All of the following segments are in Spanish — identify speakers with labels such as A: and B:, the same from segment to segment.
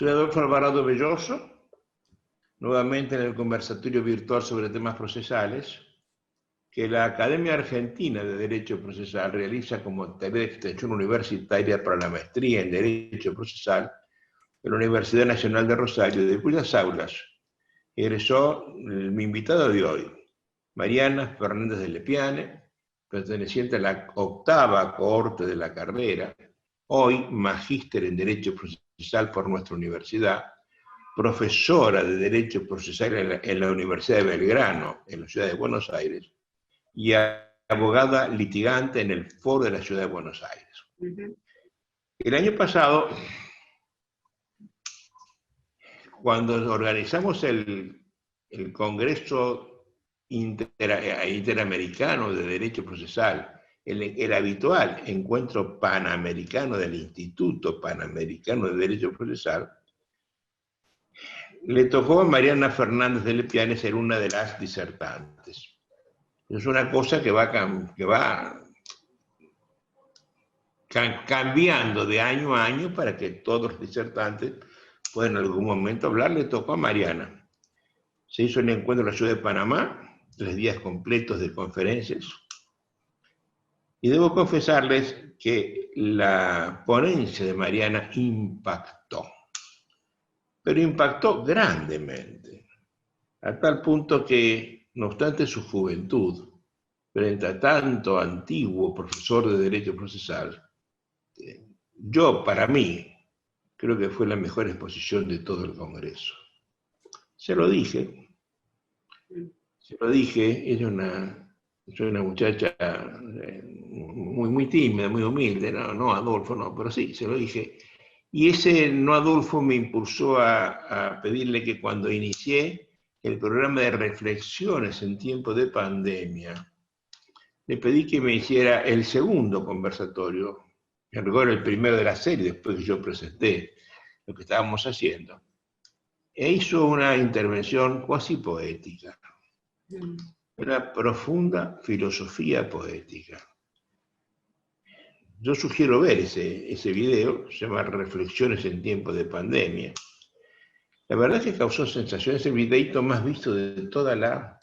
A: Soy Adolfo Alvarado Belloso, nuevamente en el conversatorio virtual sobre temas procesales, que la Academia Argentina de Derecho Procesal realiza como tarea de extensión universitaria para la maestría en Derecho Procesal de la Universidad Nacional de Rosario, de cuyas aulas egresó mi invitado de hoy, Mariana Fernández de Lepiane, perteneciente a la 8ª cohorte de la carrera, hoy magíster en Derecho Procesal por nuestra universidad, profesora de Derecho Procesal en la Universidad de Belgrano, en la ciudad de Buenos Aires, y abogada litigante en el Foro de la Ciudad de Buenos Aires. El año pasado, cuando organizamos el Congreso Interamericano de Derecho Procesal, el habitual encuentro panamericano del Instituto Panamericano de Derecho Procesal, le tocó a Mariana Fernández de Lepiane ser una de las disertantes. Es una cosa que va cambiando de año a año para que todos los disertantes puedan en algún momento hablar. Le tocó a Mariana. Se hizo el encuentro en la ciudad de Panamá, 3 días completos de conferencias. Y debo confesarles que la ponencia de Mariana impactó, pero impactó grandemente, a tal punto que, no obstante su juventud, frente a tanto antiguo profesor de Derecho Procesal, para mí, creo que fue la mejor exposición de todo el Congreso. Se lo dije, ella es una muchacha muy tímida, muy humilde, no Adolfo, no, pero sí, se lo dije. Y ese no Adolfo me impulsó a pedirle que cuando inicié el programa de reflexiones en tiempo de pandemia, le pedí que me hiciera el segundo conversatorio, en rigor el primero de la serie, después que yo presenté lo que estábamos haciendo, e hizo una intervención cuasi poética, una profunda filosofía poética. Yo sugiero ver ese video, se llama Reflexiones en tiempo de pandemia. La verdad es que causó sensación, es el videito más visto de toda la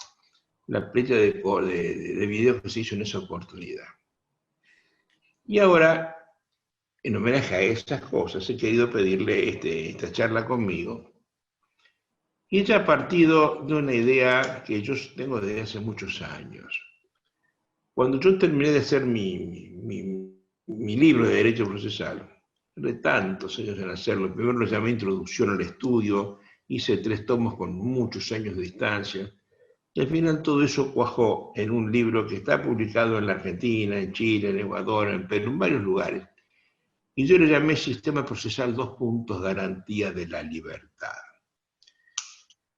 A: playa de videos que se hizo en esa oportunidad. Y ahora, en homenaje a estas cosas, he querido pedirle esta charla conmigo. Y ella ha partido de una idea que yo tengo desde hace muchos años. Cuando yo terminé de hacer mi libro de Derecho Procesal, de tantos años en hacerlo, primero lo llamé Introducción al Estudio, hice 3 tomos con muchos años de distancia, y al final todo eso cuajó en un libro que está publicado en la Argentina, en Chile, en Ecuador, en Perú, en varios lugares. Y yo le llamé Sistema Procesal 2 puntos, garantía de la libertad.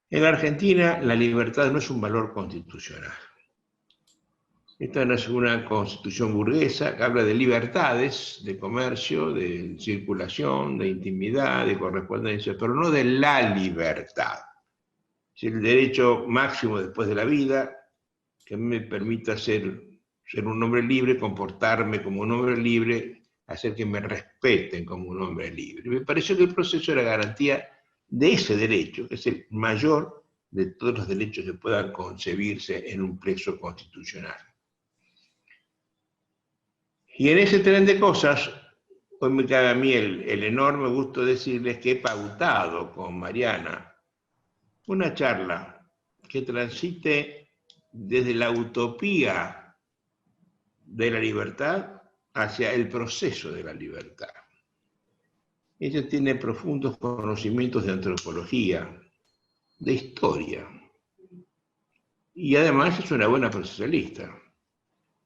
A: En la Argentina, la libertad no es un valor constitucional. Esta no es una constitución burguesa que habla de libertades, de comercio, de circulación, de intimidad, de correspondencia, pero no de la libertad. Es el derecho máximo después de la vida, que me permita ser un hombre libre, comportarme como un hombre libre, hacer que me respeten como un hombre libre. Me pareció que el proceso era garantía de ese derecho, que es el mayor de todos los derechos que puedan concebirse en un plexo constitucional. Y en ese tren de cosas, hoy me cabe a mí el enorme gusto decirles que he pautado con Mariana una charla que transite desde la utopía de la libertad hacia el proceso de la libertad. Ella tiene profundos conocimientos de antropología, de historia, y además es una buena procesalista.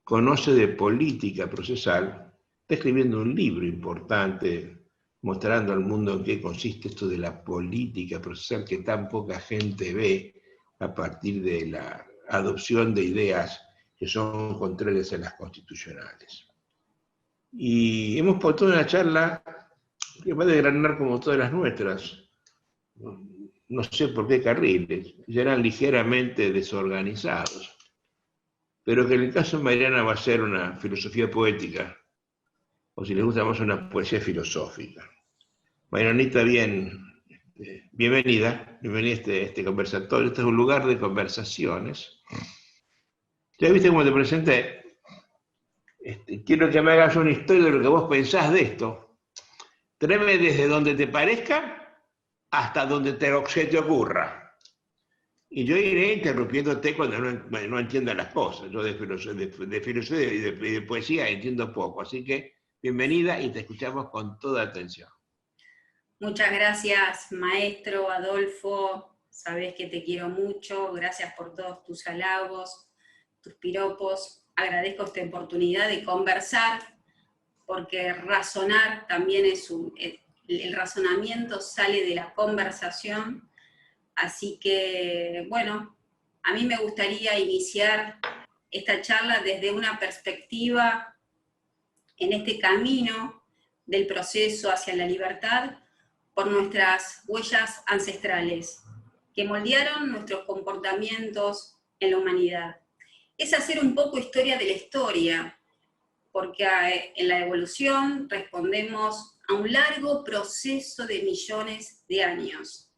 A: Conoce de política procesal, está escribiendo un libro importante mostrando al mundo en qué consiste esto de la política procesal que tan poca gente ve a partir de la adopción de ideas que son contrarias a las constitucionales. Y hemos puesto una charla que va a desgranar como todas las nuestras, no sé por qué carriles, ya eran ligeramente desorganizados, pero que en el caso de Mariana va a ser una filosofía poética, o si les gusta más una poesía filosófica. Marianita bien Bienvenida a este conversatorio. Este es un lugar de conversaciones. Ya viste cómo te presenté. Quiero que me hagas una historia de lo que vos pensás de esto. Tráeme desde donde te parezca hasta donde se te ocurra. Y yo iré interrumpiéndote cuando no entienda las cosas. Yo de filosofía y de poesía entiendo poco. Así que bienvenida y te escuchamos con toda atención.
B: Muchas gracias, maestro Adolfo. Sabés que te quiero mucho. Gracias por todos tus halagos, tus piropos. Agradezco esta oportunidad de conversar, porque razonar también el razonamiento sale de la conversación. Así que, bueno, a mí me gustaría iniciar esta charla desde una perspectiva en este camino del proceso hacia la libertad por nuestras huellas ancestrales, que moldearon nuestros comportamientos en la humanidad. Es hacer un poco historia de la historia, porque en la evolución respondemos a un largo proceso de millones de años.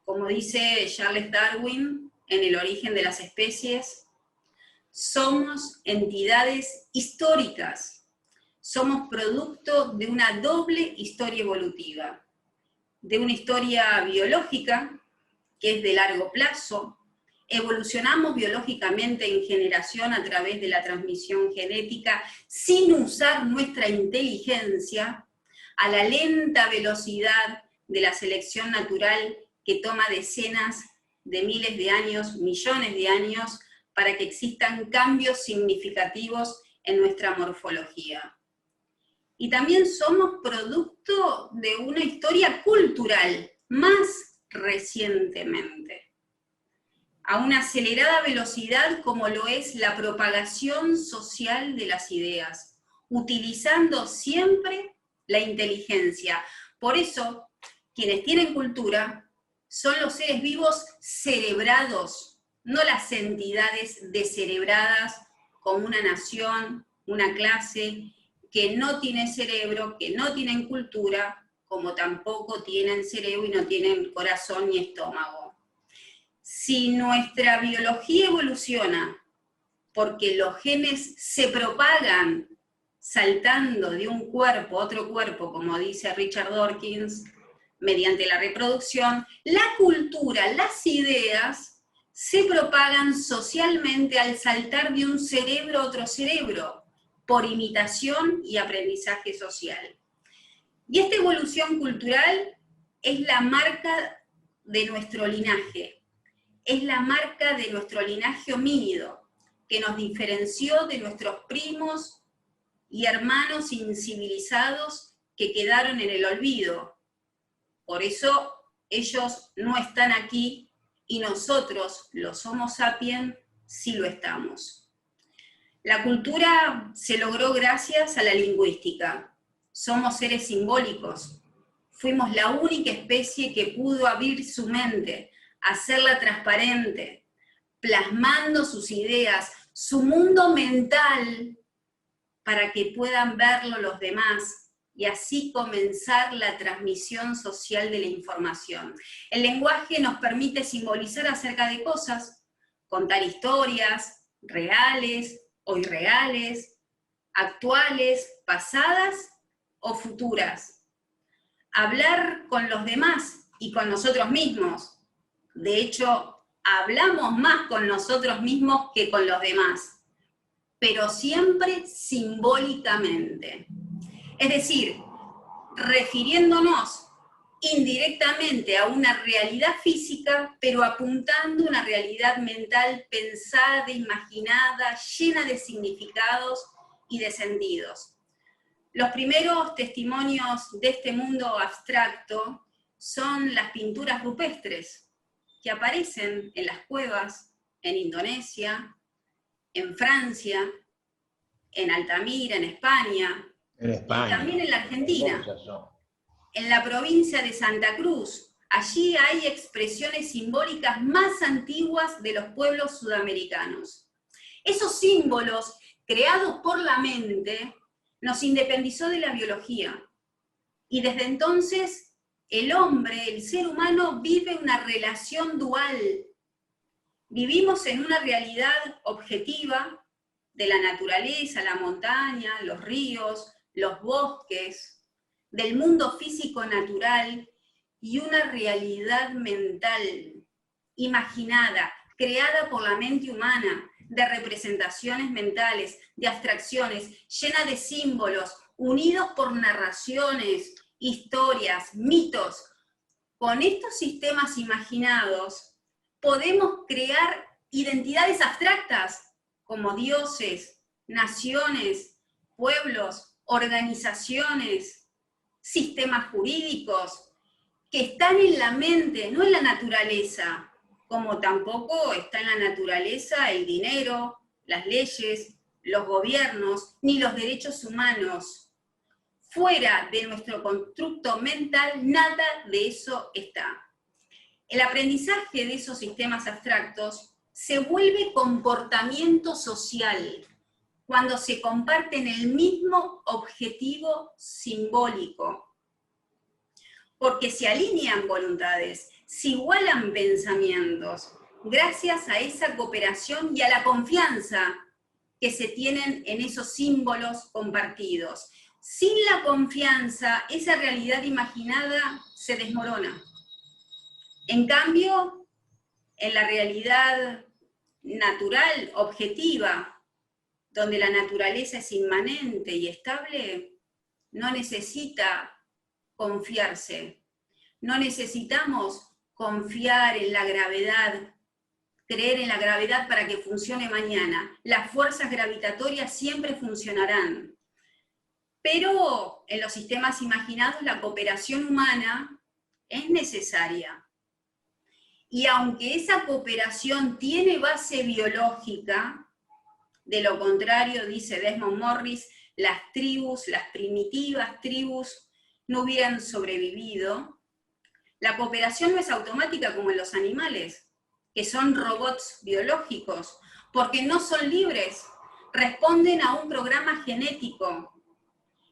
B: Como dice Charles Darwin en El origen de las especies, somos entidades históricas, somos producto de una doble historia evolutiva, de una historia biológica, que es de largo plazo. Evolucionamos biológicamente en generación a través de la transmisión genética sin usar nuestra inteligencia, a la lenta velocidad de la selección natural que toma decenas de miles de años, millones de años, para que existan cambios significativos en nuestra morfología. Y también somos producto de una historia cultural, más recientemente, a una acelerada velocidad como lo es la propagación social de las ideas, utilizando siempre la inteligencia. Por eso, quienes tienen cultura son los seres vivos cerebrados, no las entidades descerebradas como una nación, una clase que no tiene cerebro, que no tienen cultura, como tampoco tienen cerebro y no tienen corazón ni estómago. Si nuestra biología evoluciona porque los genes se propagan saltando de un cuerpo a otro cuerpo, como dice Richard Dawkins, mediante la reproducción, la cultura, las ideas, se propagan socialmente al saltar de un cerebro a otro cerebro, por imitación y aprendizaje social. Y esta evolución cultural es la marca de nuestro linaje, es la marca de nuestro linaje homínido, que nos diferenció de nuestros primos y hermanos incivilizados que quedaron en el olvido. Por eso ellos no están aquí y nosotros, los Homo sapiens, sí lo estamos. La cultura se logró gracias a la lingüística. Somos seres simbólicos. Fuimos la única especie que pudo abrir su mente, hacerla transparente, plasmando sus ideas, su mundo mental, para que puedan verlo los demás, y así comenzar la transmisión social de la información. El lenguaje nos permite simbolizar acerca de cosas, contar historias reales o irreales, actuales, pasadas o futuras. Hablar con los demás y con nosotros mismos. De hecho, hablamos más con nosotros mismos que con los demás, pero siempre simbólicamente. Es decir, refiriéndonos indirectamente a una realidad física, pero apuntando a una realidad mental pensada, imaginada, llena de significados y de sentidos. Los primeros testimonios de este mundo abstracto son las pinturas rupestres, que aparecen en las cuevas en Indonesia, en Francia, en Altamira, en España, y también en la Argentina, en la provincia de Santa Cruz. Allí hay expresiones simbólicas más antiguas de los pueblos sudamericanos. Esos símbolos, creados por la mente, nos independizó de la biología. Y desde entonces el hombre, el ser humano, vive una relación dual. Vivimos en una realidad objetiva de la naturaleza, la montaña, los ríos, los bosques, del mundo físico natural, y una realidad mental, imaginada, creada por la mente humana, de representaciones mentales, de abstracciones, llena de símbolos, unidos por narraciones, historias, mitos. Con estos sistemas imaginados podemos crear identidades abstractas como dioses, naciones, pueblos, organizaciones, sistemas jurídicos que están en la mente, no en la naturaleza, como tampoco está en la naturaleza el dinero, las leyes, los gobiernos, ni los derechos humanos. Fuera de nuestro constructo mental, nada de eso está. El aprendizaje de esos sistemas abstractos se vuelve comportamiento social cuando se comparten el mismo objetivo simbólico, porque se alinean voluntades, se igualan pensamientos, gracias a esa cooperación y a la confianza que se tienen en esos símbolos compartidos. Sin la confianza, esa realidad imaginada se desmorona. En cambio, en la realidad natural, objetiva, donde la naturaleza es inmanente y estable, no necesita confiarse. No necesitamos confiar en la gravedad, creer en la gravedad para que funcione mañana. Las fuerzas gravitatorias siempre funcionarán. Pero en los sistemas imaginados la cooperación humana es necesaria. Y aunque esa cooperación tiene base biológica, de lo contrario, dice Desmond Morris, las tribus, las primitivas tribus, no hubieran sobrevivido. La cooperación no es automática como en los animales, que son robots biológicos, porque no son libres, responden a un programa genético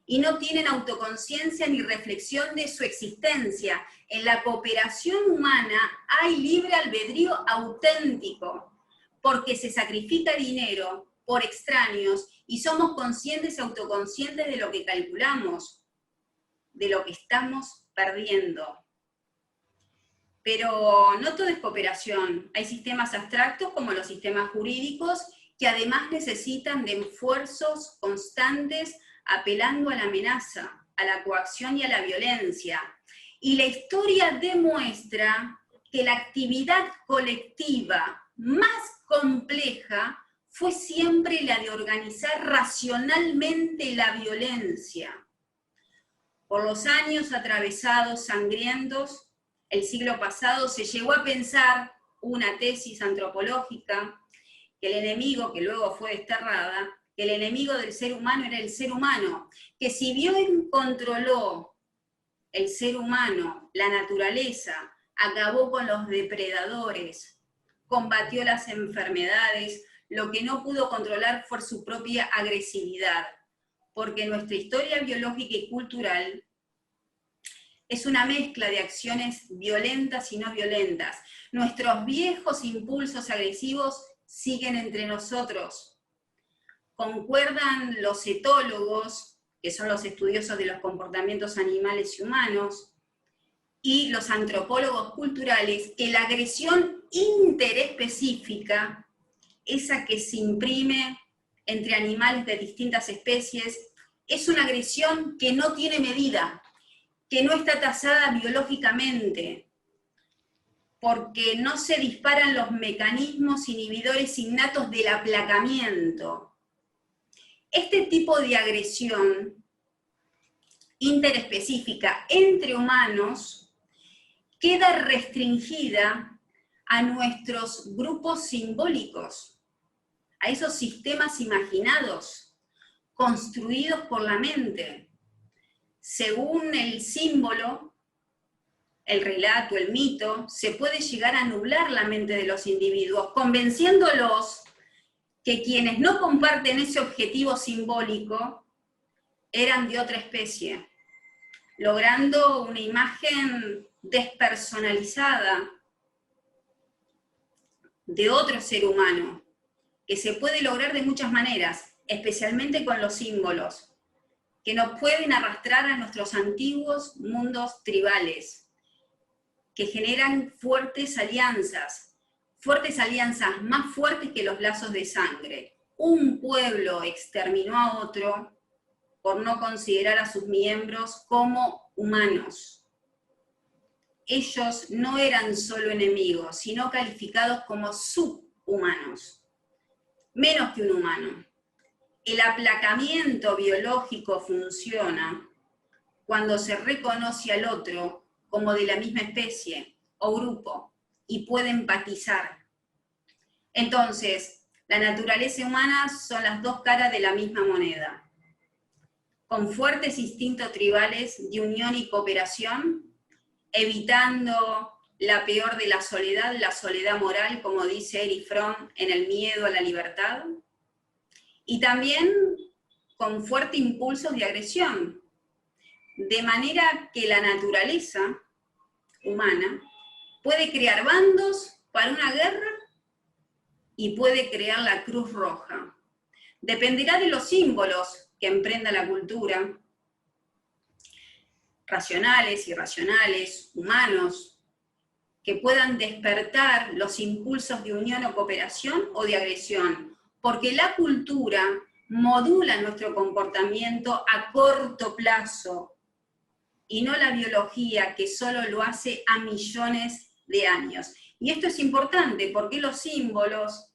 B: y no tienen autoconciencia ni reflexión de su existencia. En la cooperación humana hay libre albedrío auténtico, porque se sacrifica dinero por extraños y somos conscientes y autoconscientes de lo que calculamos, de lo que estamos perdiendo. Pero no todo es cooperación. Hay sistemas abstractos como los sistemas jurídicos que además necesitan de esfuerzos constantes apelando a la amenaza, a la coacción y a la violencia. Y la historia demuestra que la actividad colectiva más compleja fue siempre la de organizar racionalmente la violencia. Por los años atravesados, sangrientos, el siglo pasado se llegó a pensar una tesis antropológica, que el enemigo, que luego fue desterrada, que el enemigo del ser humano era el ser humano, que si bien controló el ser humano, la naturaleza, acabó con los depredadores, combatió las enfermedades, lo que no pudo controlar fue su propia agresividad, porque nuestra historia biológica y cultural es una mezcla de acciones violentas y no violentas. Nuestros viejos impulsos agresivos siguen entre nosotros. Concuerdan los etólogos, que son los estudiosos de los comportamientos animales y humanos, y los antropólogos culturales, que la agresión interespecífica, esa que se imprime entre animales de distintas especies, es una agresión que no tiene medida, que no está tasada biológicamente, porque no se disparan los mecanismos inhibidores innatos del aplacamiento. Este tipo de agresión interespecífica entre humanos queda restringida a nuestros grupos simbólicos, a esos sistemas imaginados, construidos por la mente. Según el símbolo, el relato, el mito, se puede llegar a nublar la mente de los individuos, convenciéndolos que quienes no comparten ese objetivo simbólico eran de otra especie, logrando una imagen despersonalizada de otro ser humano, que se puede lograr de muchas maneras, especialmente con los símbolos, que nos pueden arrastrar a nuestros antiguos mundos tribales, que generan fuertes alianzas más fuertes que los lazos de sangre. Un pueblo exterminó a otro por no considerar a sus miembros como humanos. Ellos no eran solo enemigos, sino calificados como subhumanos, menos que un humano. El aplacamiento biológico funciona cuando se reconoce al otro como de la misma especie o grupo y puede empatizar. Entonces, la naturaleza humana son las dos caras de la misma moneda. Con fuertes instintos tribales de unión y cooperación, evitando la peor de la soledad moral, como dice Erich Fromm en El miedo a la libertad, y también con fuertes impulsos de agresión, de manera que la naturaleza humana puede crear bandos para una guerra y puede crear la Cruz Roja. Dependerá de los símbolos que emprenda la cultura, racionales, irracionales, humanos, que puedan despertar los impulsos de unión o cooperación o de agresión, porque la cultura modula nuestro comportamiento a corto plazo y no la biología, que solo lo hace a millones de años. Y esto es importante porque los símbolos,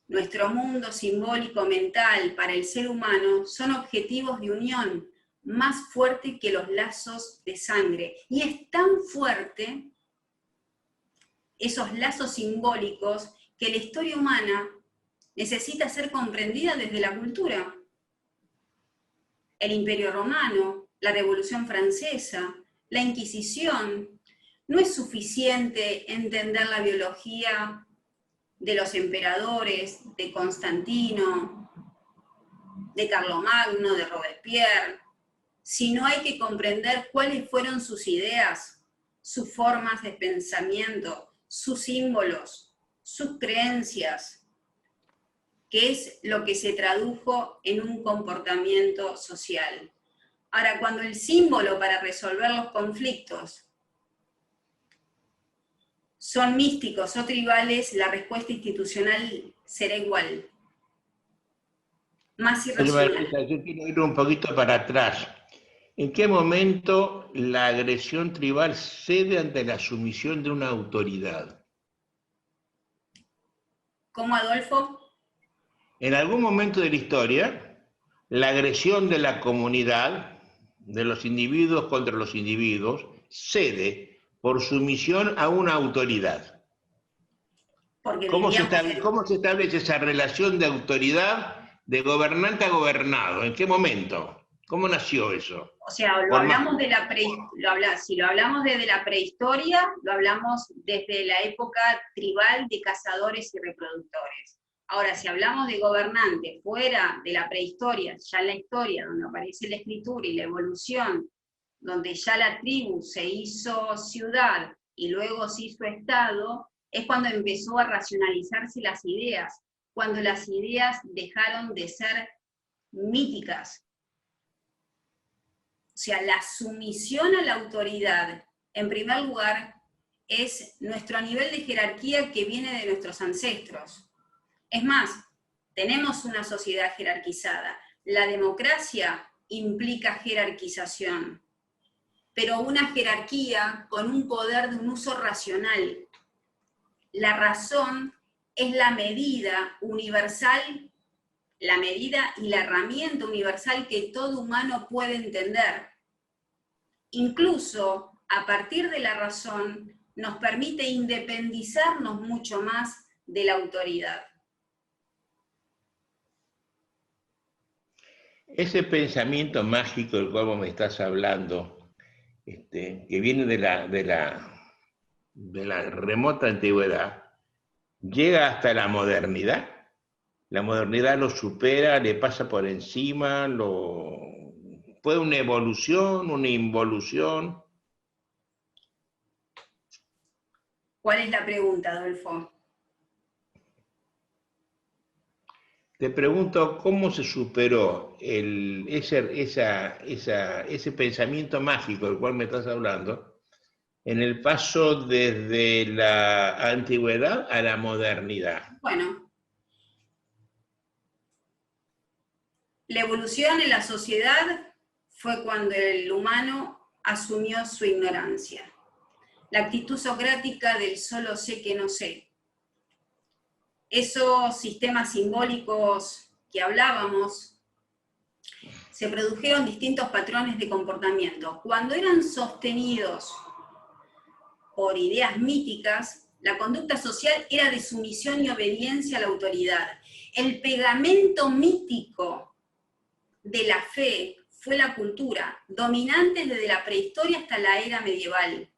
B: nuestro mundo simbólico mental para el ser humano, son objetivos de unión más fuerte que los lazos de sangre. Y es tan fuerte esos lazos simbólicos que la historia humana necesita ser comprendida desde la cultura. El Imperio Romano, la Revolución Francesa, la Inquisición. No es suficiente entender la biología de los emperadores, de Constantino, de Carlomagno, de Robespierre, sino hay que comprender cuáles fueron sus ideas, sus formas de pensamiento, sus símbolos, sus creencias, que es lo que se tradujo en un comportamiento social. Ahora, cuando el símbolo para resolver los conflictos son místicos o tribales, la respuesta institucional será igual, más irracional.
A: Yo quiero ir un poquito para atrás. ¿En qué momento la agresión tribal cede ante la sumisión de una autoridad?
B: ¿Cómo, Adolfo?
A: En algún momento de la historia, la agresión de la comunidad, de los individuos contra los individuos, cede por sumisión a una autoridad. ¿Cómo se establece esa relación de autoridad de gobernante a gobernado? ¿En qué momento? ¿Cómo nació eso?
B: O sea, si lo hablamos desde la prehistoria, lo hablamos desde la época tribal de cazadores y reproductores. Ahora, si hablamos de gobernantes fuera de la prehistoria, ya en la historia, donde aparece la escritura y la evolución, donde ya la tribu se hizo ciudad y luego se hizo estado, es cuando empezó a racionalizarse las ideas, cuando las ideas dejaron de ser míticas. O sea, la sumisión a la autoridad, en primer lugar, es nuestro nivel de jerarquía que viene de nuestros ancestros. Es más, tenemos una sociedad jerarquizada. La democracia implica jerarquización, pero una jerarquía con un poder de un uso racional. La razón es la medida universal, la medida y la herramienta universal que todo humano puede entender. Incluso, a partir de la razón, nos permite independizarnos mucho más de la autoridad.
A: Ese pensamiento mágico del cual vos me estás hablando, que viene de la remota antigüedad, llega hasta la modernidad. La modernidad lo supera, le pasa por encima, ¿Fue una evolución, una involución?
B: ¿Cuál es la pregunta, Adolfo?
A: Te pregunto cómo se superó ese pensamiento mágico del cual me estás hablando en el paso desde la antigüedad a la modernidad.
B: Bueno, la evolución en la sociedad fue cuando el humano asumió su ignorancia. La actitud socrática del solo sé que no sé. Esos sistemas simbólicos que hablábamos, se produjeron distintos patrones de comportamiento. Cuando eran sostenidos por ideas míticas, la conducta social era de sumisión y obediencia a la autoridad. El pegamento mítico de la fe fue la cultura, dominante desde la prehistoria hasta la era medieval,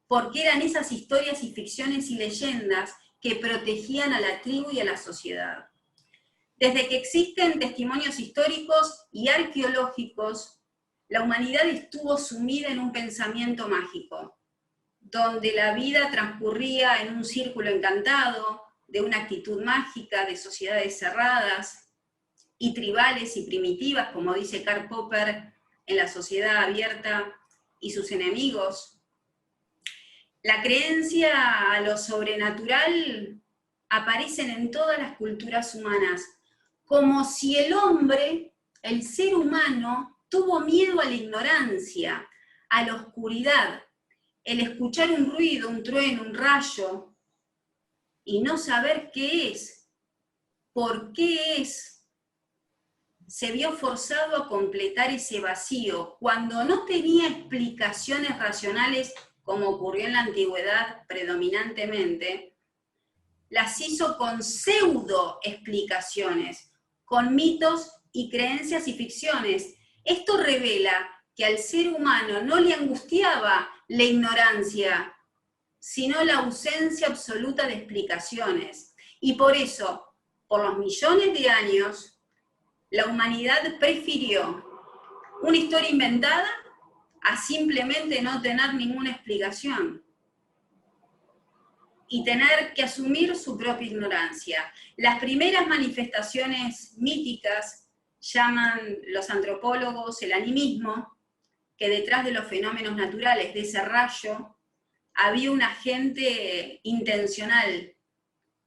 B: porque eran esas historias y ficciones y leyendas que protegían a la tribu y a la sociedad. Desde que existen testimonios históricos y arqueológicos, la humanidad estuvo sumida en un pensamiento mágico, donde la vida transcurría en un círculo encantado, de una actitud mágica, de sociedades cerradas y tribales y primitivas, como dice Karl Popper en La sociedad abierta y sus enemigos. La creencia a lo sobrenatural aparece en todas las culturas humanas, como si el hombre, el ser humano, tuvo miedo a la ignorancia, a la oscuridad, el escuchar un ruido, un trueno, un rayo, y no saber qué es, por qué es, se vio forzado a completar ese vacío, cuando no tenía explicaciones racionales, como ocurrió en la antigüedad predominantemente, las hizo con pseudo explicaciones, con mitos y creencias y ficciones. Esto revela que al ser humano no le angustiaba la ignorancia, sino la ausencia absoluta de explicaciones. Y por eso, por los millones de años, la humanidad prefirió una historia inventada a simplemente no tener ninguna explicación y tener que asumir su propia ignorancia. Las primeras manifestaciones míticas llaman los antropólogos el animismo, que detrás de los fenómenos naturales, de ese rayo, había un agente intencional,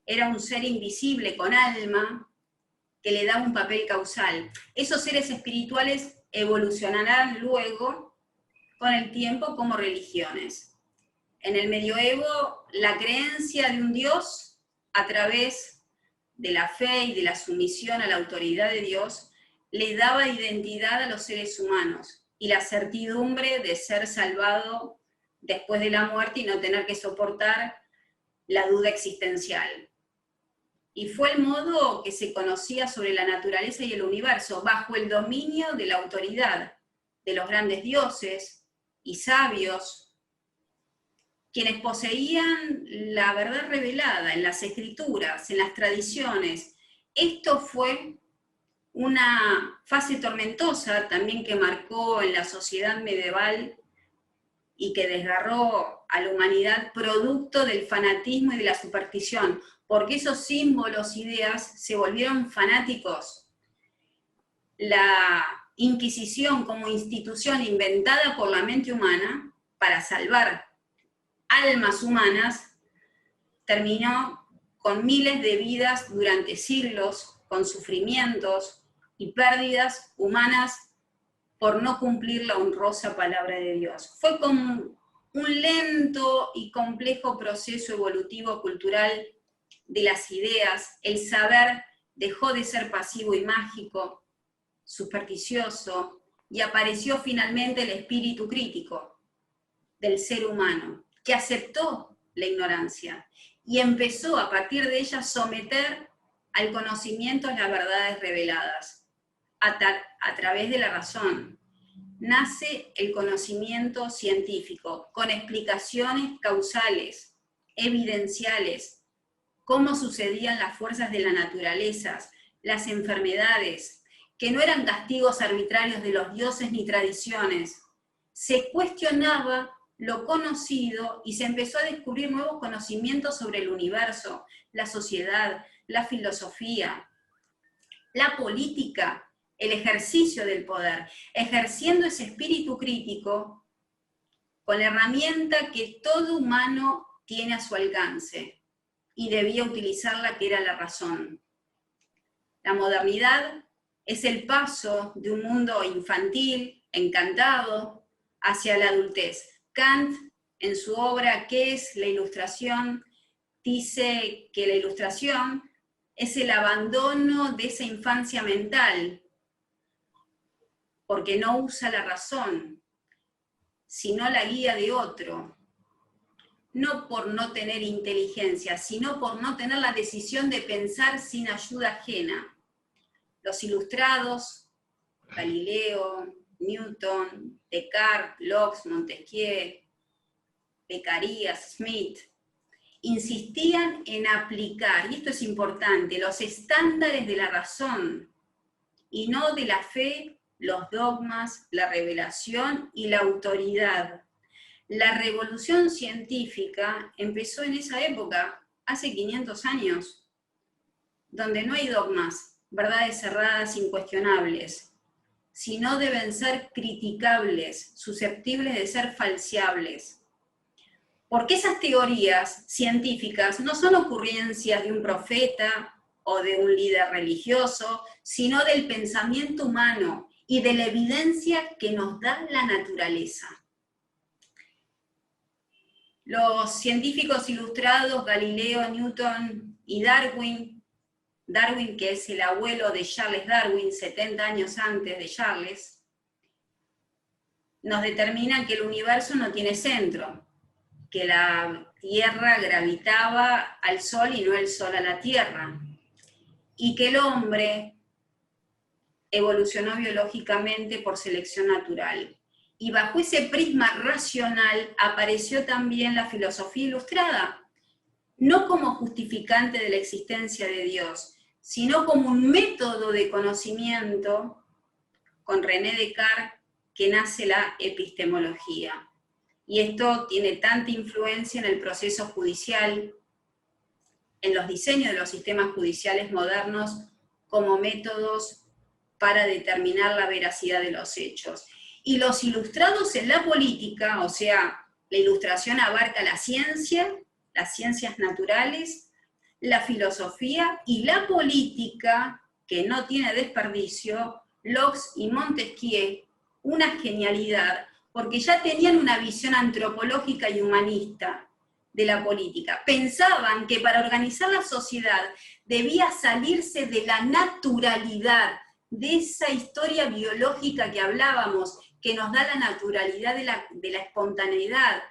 B: era un ser invisible con alma que le daba un papel causal. Esos seres espirituales evolucionarán luego con el tiempo como religiones. En el medioevo, la creencia de un Dios a través de la fe y de la sumisión a la autoridad de Dios le daba identidad a los seres humanos y la certidumbre de ser salvado después de la muerte y no tener que soportar la duda existencial. Y fue el modo que se conocía sobre la naturaleza y el universo, bajo el dominio de la autoridad de los grandes dioses y sabios, quienes poseían la verdad revelada en las escrituras, en las tradiciones. Esto fue una fase tormentosa también que marcó en la sociedad medieval y que desgarró a la humanidad producto del fanatismo y de la superstición, porque esos símbolos, ideas, se volvieron fanáticos. La Inquisición como institución inventada por la mente humana para salvar almas humanas, terminó con miles de vidas durante siglos, con sufrimientos y pérdidas humanas por no cumplir la honrosa palabra de Dios. Fue como un lento y complejo proceso evolutivo cultural de las ideas. El saber dejó de ser pasivo y mágico, supersticioso, y apareció finalmente el espíritu crítico del ser humano, que aceptó la ignorancia y empezó a partir de ella a someter al conocimiento las verdades reveladas a través de la razón. Nace el conocimiento científico con explicaciones causales, evidenciales, cómo sucedían las fuerzas de la naturaleza, las enfermedades, que no eran castigos arbitrarios de los dioses ni tradiciones. Se cuestionaba lo conocido y se empezó a descubrir nuevos conocimientos sobre el universo, la sociedad, la filosofía, la política, el ejercicio del poder, ejerciendo ese espíritu crítico con la herramienta que todo humano tiene a su alcance y debía utilizarla, que era la razón. La modernidad es el paso de un mundo infantil, encantado, hacia la adultez. Kant, en su obra ¿Qué es la ilustración?, dice que la ilustración es el abandono de esa infancia mental, porque no usa la razón, sino la guía de otro. No por no tener inteligencia, sino por no tener la decisión de pensar sin ayuda ajena. Los ilustrados, Galileo, Newton, Descartes, Locke, Montesquieu, Beccaria, Smith, insistían en aplicar, y esto es importante, los estándares de la razón, y no de la fe, los dogmas, la revelación y la autoridad. La revolución científica empezó en esa época, hace 500 años, donde no hay dogmas, verdades cerradas incuestionables, sino deben ser criticables, susceptibles de ser falseables. Porque esas teorías científicas no son ocurrencias de un profeta o de un líder religioso, sino del pensamiento humano y de la evidencia que nos da la naturaleza. Los científicos ilustrados, Galileo, Newton y Darwin, que es el abuelo de Charles Darwin, 70 años antes de Charles, nos determinan que el universo no tiene centro, que la Tierra gravitaba al Sol y no el Sol a la Tierra, y que el hombre evolucionó biológicamente por selección natural. Y bajo ese prisma racional apareció también la filosofía ilustrada, no como justificante de la existencia de Dios, sino como un método de conocimiento, con René Descartes, que nace la epistemología. Y esto tiene tanta influencia en el proceso judicial, en los diseños de los sistemas judiciales modernos, como métodos para determinar la veracidad de los hechos. Y los ilustrados en la política, o sea, la ilustración abarca la ciencia, las ciencias naturales, la filosofía y la política, que no tiene desperdicio, Locke y Montesquieu, una genialidad, porque ya tenían una visión antropológica y humanista de la política. Pensaban que para organizar la sociedad debía salirse de la naturalidad, de esa historia biológica que hablábamos, que nos da la naturalidad de la espontaneidad,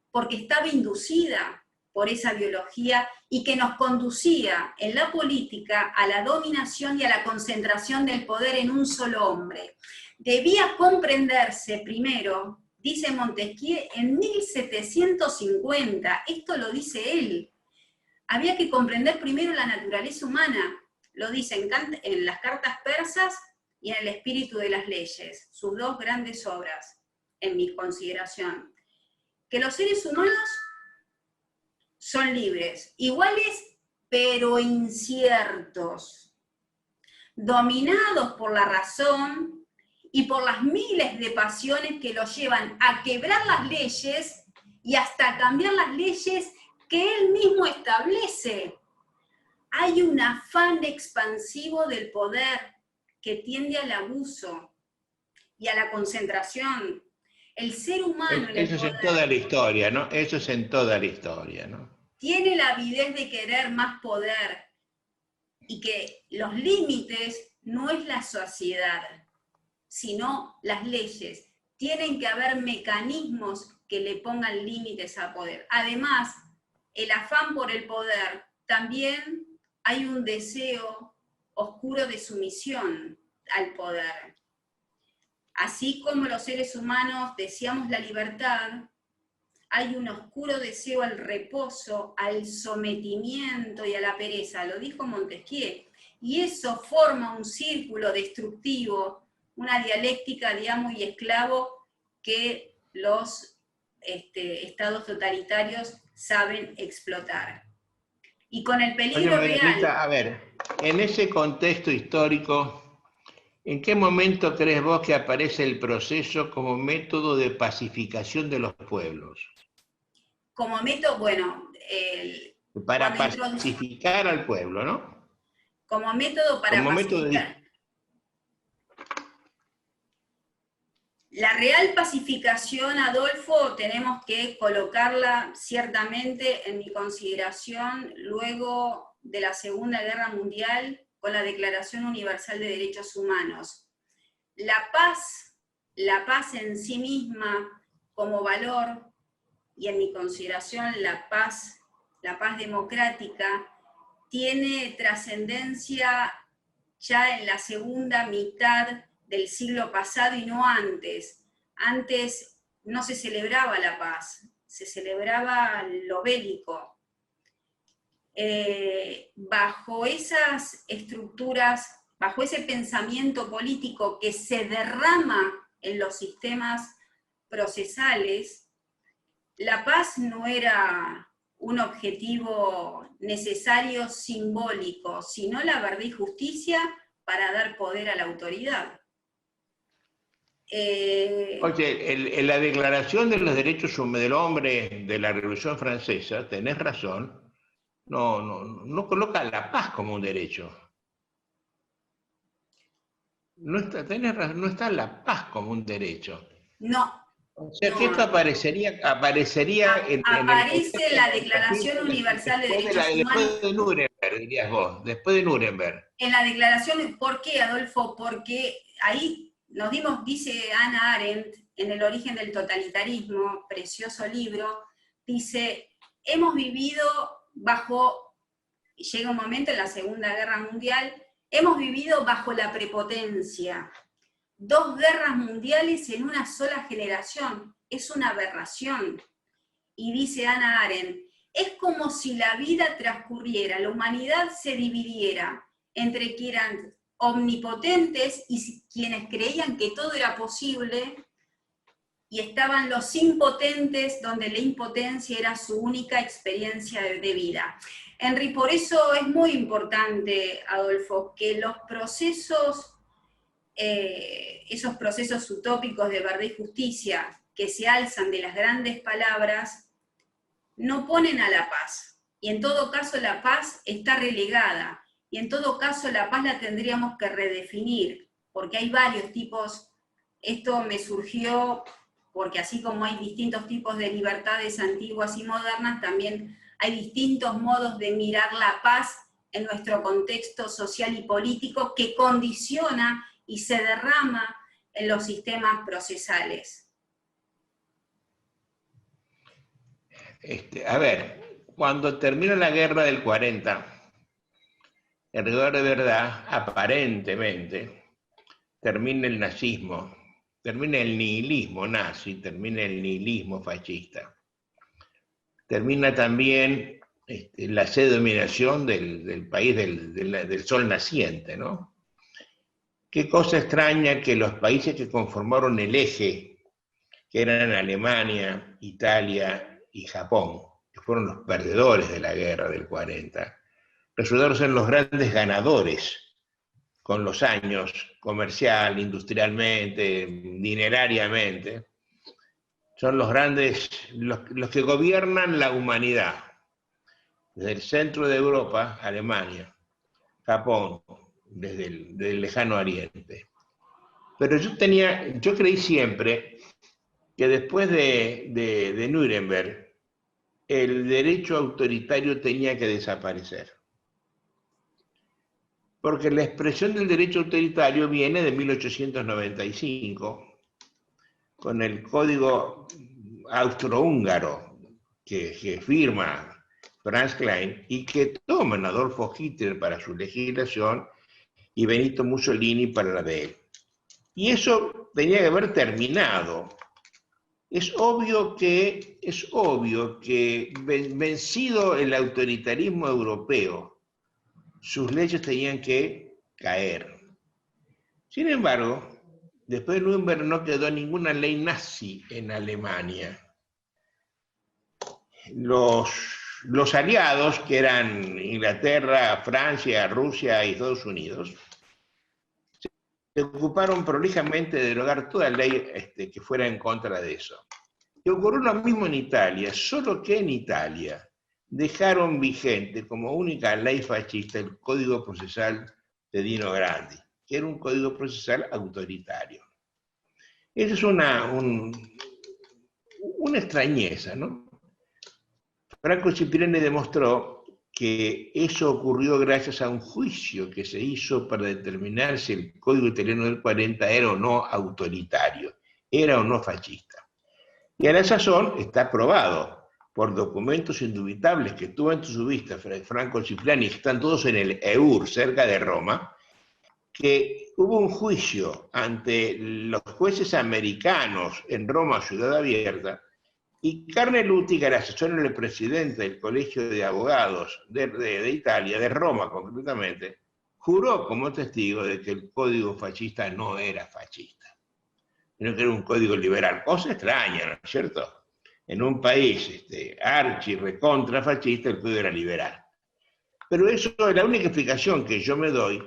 B: porque estaba inducida por esa biología y que nos conducía en la política a la dominación y a la concentración del poder en un solo hombre. Debía comprenderse primero, dice Montesquieu, en 1750, esto lo dice él, había que comprender primero la naturaleza humana, lo dice en las cartas persas y en el espíritu de las leyes, sus dos grandes obras, en mi consideración. Que los seres humanos son libres, iguales pero inciertos, dominados por la razón y por las miles de pasiones que los llevan a quebrar las leyes y hasta cambiar las leyes que él mismo establece. Hay un afán expansivo del poder que tiende al abuso y a la concentración. El ser humano en el
A: Eso es en toda la historia, ¿no? Eso es en toda la historia, ¿no?
B: Tiene la avidez de querer más poder y que los límites no es la sociedad, sino las leyes. Tienen que haber mecanismos que le pongan límites al poder. Además, el afán por el poder, también hay un deseo oscuro de sumisión al poder. Así como los seres humanos deseamos la libertad, hay un oscuro deseo al reposo, al sometimiento y a la pereza. Lo dijo Montesquieu. y eso forma un círculo destructivo, una dialéctica de amo y esclavo que los estados totalitarios saben explotar. Y con el
A: Oye,
B: peligro
A: Marianita,
B: real.
A: a ver, en ese contexto histórico, ¿en qué momento crees vos que aparece el proceso como método de pacificación de los pueblos?
B: Como método, bueno,
A: Para
B: cuando introduce,
A: pacificar al pueblo, ¿no?
B: como método para
A: Como método
B: pacificar.
A: de...
B: La real pacificación, Adolfo, tenemos que colocarla ciertamente en mi consideración luego de la Segunda Guerra Mundial con la Declaración Universal de Derechos Humanos. La paz en sí misma como valor, y en mi consideración la paz democrática, tiene trascendencia ya en la segunda mitad del siglo pasado y no antes. Antes no se celebraba la paz, se celebraba lo bélico. Bajo esas estructuras, bajo ese pensamiento político que se derrama en los sistemas procesales, la paz no era un objetivo necesario simbólico, sino la verdad y justicia para dar poder a la autoridad.
A: Oye, en la Declaración de los Derechos del Hombre de la Revolución Francesa, tenés razón, no coloca la paz como un derecho. No está la paz como un derecho.
B: No.
A: O sea que esto aparecería en el
B: Aparece
A: contexto
B: la Declaración Universal de Derechos Humanos.
A: después de Nuremberg, dirías vos, después de Nuremberg.
B: En la Declaración, ¿por qué, Adolfo? Porque ahí nos dimos, dice Hannah Arendt, en El origen del totalitarismo, precioso libro, dice, hemos vivido bajo, llega un momento en la Segunda Guerra Mundial, hemos vivido bajo la prepotencia. 2 guerras mundiales en una sola generación, es una aberración. Y dice Hannah Arendt, es como si la vida transcurriera, la humanidad se dividiera entre quienes eran omnipotentes y quienes creían que todo era posible, y estaban los impotentes, donde la impotencia era su única experiencia de vida. Henry, por eso es muy importante, Adolfo, que los procesos, esos procesos utópicos de verdad y justicia que se alzan de las grandes palabras, no ponen a la paz. Y en todo caso la paz está relegada. Y en todo caso la paz la tendríamos que redefinir, porque hay varios tipos. Esto me surgió porque así como hay distintos tipos de libertades antiguas y modernas, también hay distintos modos de mirar la paz en nuestro contexto social y político que condiciona y se derrama en los sistemas procesales.
A: A ver, cuando termina la guerra del 40, en rigor de verdad, aparentemente, termina el nazismo, termina el nihilismo nazi, termina el nihilismo fascista. Termina también la sed-dominación del país del sol naciente, ¿no? Qué cosa extraña que los países que conformaron el eje, que eran Alemania, Italia y Japón, que fueron los perdedores de la guerra del 40, resultaron ser los grandes ganadores con los años, comercial, industrialmente, dinerariamente. Son los grandes, los que gobiernan la humanidad. Desde el centro de Europa, Alemania, Japón, desde el lejano Oriente. Pero yo creí siempre que después de Nuremberg, el derecho autoritario tenía que desaparecer. Porque la expresión del derecho autoritario viene de 1895, con el Código Austrohúngaro que firma Franz Klein y que toman Adolfo Hitler para su legislación y Benito Mussolini para la de él. Y eso tenía que haber terminado. Es obvio que vencido el autoritarismo europeo, sus leyes tenían que caer. Sin embargo, después de Nuremberg no quedó ninguna ley nazi en Alemania. Los aliados, que eran Inglaterra, Francia, Rusia y Estados Unidos, se ocuparon prolijamente de derogar toda ley que fuera en contra de eso. Y ocurrió lo mismo en Italia, solo que en Italia dejaron vigente como única ley fascista el Código Procesal de Dino Grandi, que era un código procesal autoritario. Esa es una extrañeza, ¿no? Franco Cipriani demostró que eso ocurrió gracias a un juicio que se hizo para determinar si el Código Italiano del 40 era o no autoritario, era o no fascista. Y a la sazón está probado por documentos indubitables que tuvo ante su vista Franco Cipriani, que están todos en el EUR, cerca de Roma, que hubo un juicio ante los jueces americanos en Roma, Ciudad Abierta, y Carneluti, que era asesor del presidente del Colegio de Abogados de Italia, de Roma concretamente, juró como testigo de que el código fascista no era fascista, sino que era un código liberal. Cosa extraña, ¿no es cierto? En un país archi recontra fascista, el código era liberal. Pero eso es la única explicación que yo me doy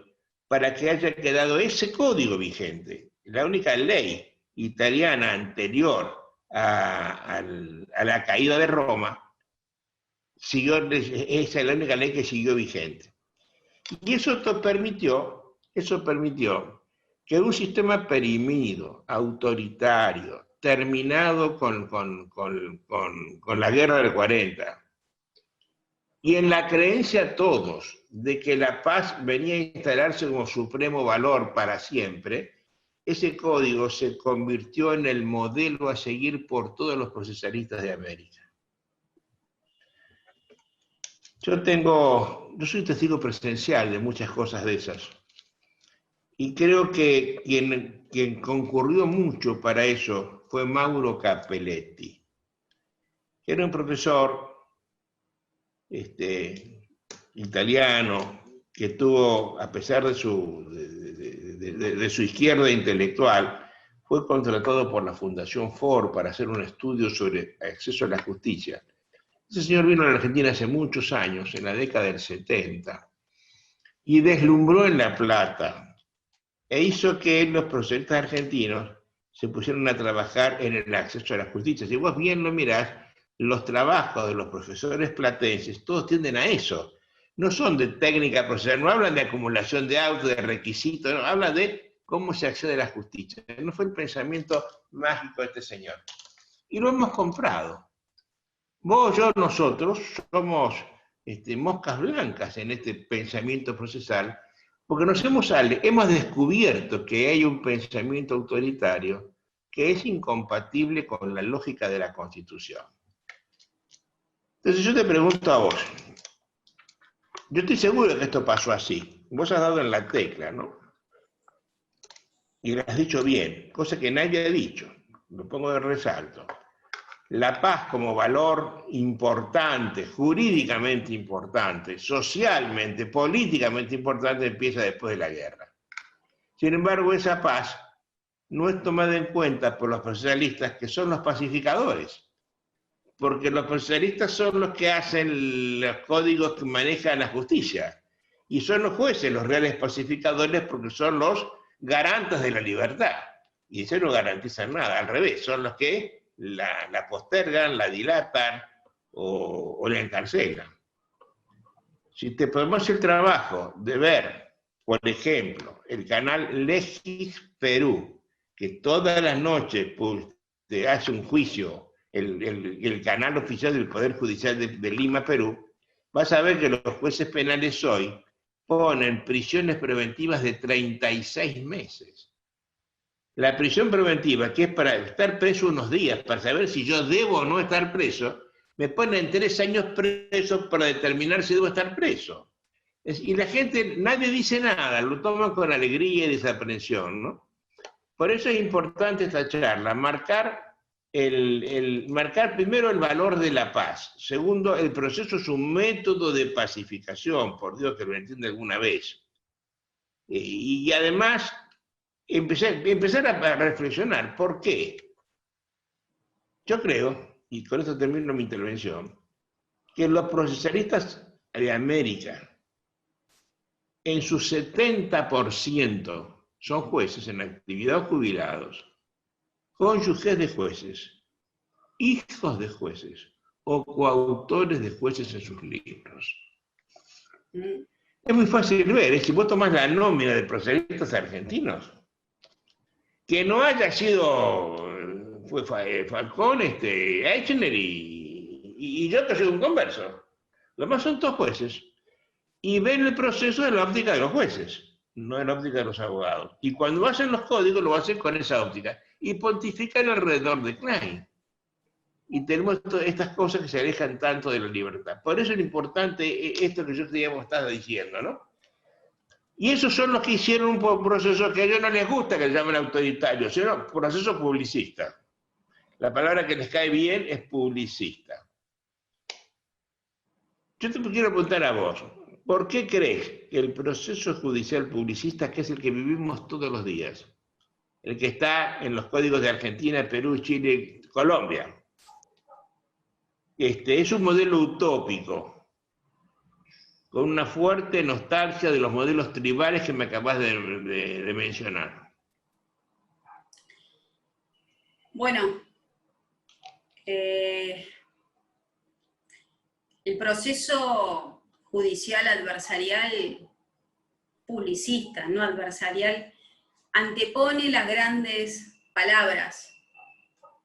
A: para que haya quedado ese código vigente. La única ley italiana anterior a la caída de Roma, esa es la única ley que siguió vigente. Y eso permitió que un sistema perimido, autoritario, terminado con la guerra del 40, y en la creencia todos de que la paz venía a instalarse como supremo valor para siempre, ese código se convirtió en el modelo a seguir por todos los procesalistas de América. Yo soy testigo presencial de muchas cosas de esas. Y creo que quien concurrió mucho para eso fue Mauro Cappelletti, que era un profesor italiano que tuvo, a pesar de su izquierda intelectual, fue contratado por la Fundación Ford para hacer un estudio sobre acceso a la justicia. Ese señor vino a la Argentina hace muchos años, en la década del 70, y deslumbró en La Plata, e hizo que los procesalistas argentinos se pusieron a trabajar en el acceso a la justicia. Si vos bien lo mirás, los trabajos de los profesores platenses, todos tienden a eso. No son de técnica procesal, no hablan de acumulación de autos, de requisitos, no, hablan de cómo se accede a la justicia. No fue el pensamiento mágico de este señor. Y lo hemos comprado. Vos, yo, nosotros somos moscas blancas en este pensamiento procesal, porque hemos descubierto que hay un pensamiento autoritario que es incompatible con la lógica de la Constitución. Entonces yo te pregunto a vos, yo estoy seguro que esto pasó así, vos has dado en la tecla, ¿no? Y lo has dicho bien, cosa que nadie ha dicho, lo pongo de resalto. La paz como valor importante, jurídicamente importante, socialmente, políticamente importante, empieza después de la guerra. Sin embargo, esa paz no es tomada en cuenta por los procesalistas, que son los pacificadores. Porque los procesalistas son los que hacen los códigos que manejan la justicia. Y son los jueces los reales pacificadores, porque son los garantes de la libertad. Y eso no garantizan nada, al revés, son los que la postergan, la dilatan o la encarcelan. Si te podemos hacer el trabajo de ver, por ejemplo, el canal Legis Perú, que todas las noches te hace un juicio, el canal oficial del Poder Judicial de Lima, Perú, vas a ver que los jueces penales hoy ponen prisiones preventivas de 36 meses. La prisión preventiva, que es para estar preso unos días, para saber si yo debo o no estar preso, me ponen 3 años preso para determinar si debo estar preso. Y la gente, nadie dice nada, lo toman con alegría y desaprensión, ¿no? Por eso es importante esta charla, marcar el marcar primero el valor de la paz. Segundo, el proceso es un método de pacificación, por Dios que lo entiende alguna vez. Y además, empezar a reflexionar. ¿Por qué? Yo creo, y con esto termino mi intervención, que los procesalistas de América, en su 70%, son jueces en actividad o jubilados, cónyuges de jueces, hijos de jueces o coautores de jueces en sus libros. Es muy fácil ver, si vos tomás la nómina de procesalistas argentinos, que no haya sido fue Falcón, Eichner y yo que soy un converso. Los demás son todos jueces. Y ven el proceso de la óptica de los jueces, no de la óptica de los abogados. Y cuando hacen los códigos, lo hacen con esa óptica. Y pontifican alrededor de Klein. Y tenemos estas cosas que se alejan tanto de la libertad. Por eso es importante esto que yo estaba diciendo, ¿no? Y esos son los que hicieron un proceso que a ellos no les gusta que le llamen autoritario, sino proceso publicista. La palabra que les cae bien es publicista. Yo te quiero preguntar a vos, ¿por qué crees que el proceso judicial publicista, que es el que vivimos todos los días, el que está en los códigos de Argentina, Perú, Chile, Colombia, es un modelo utópico, con una fuerte nostalgia de los modelos tribales que me acabas de mencionar?
B: Bueno, el proceso judicial adversarial, publicista, no adversarial, antepone las grandes palabras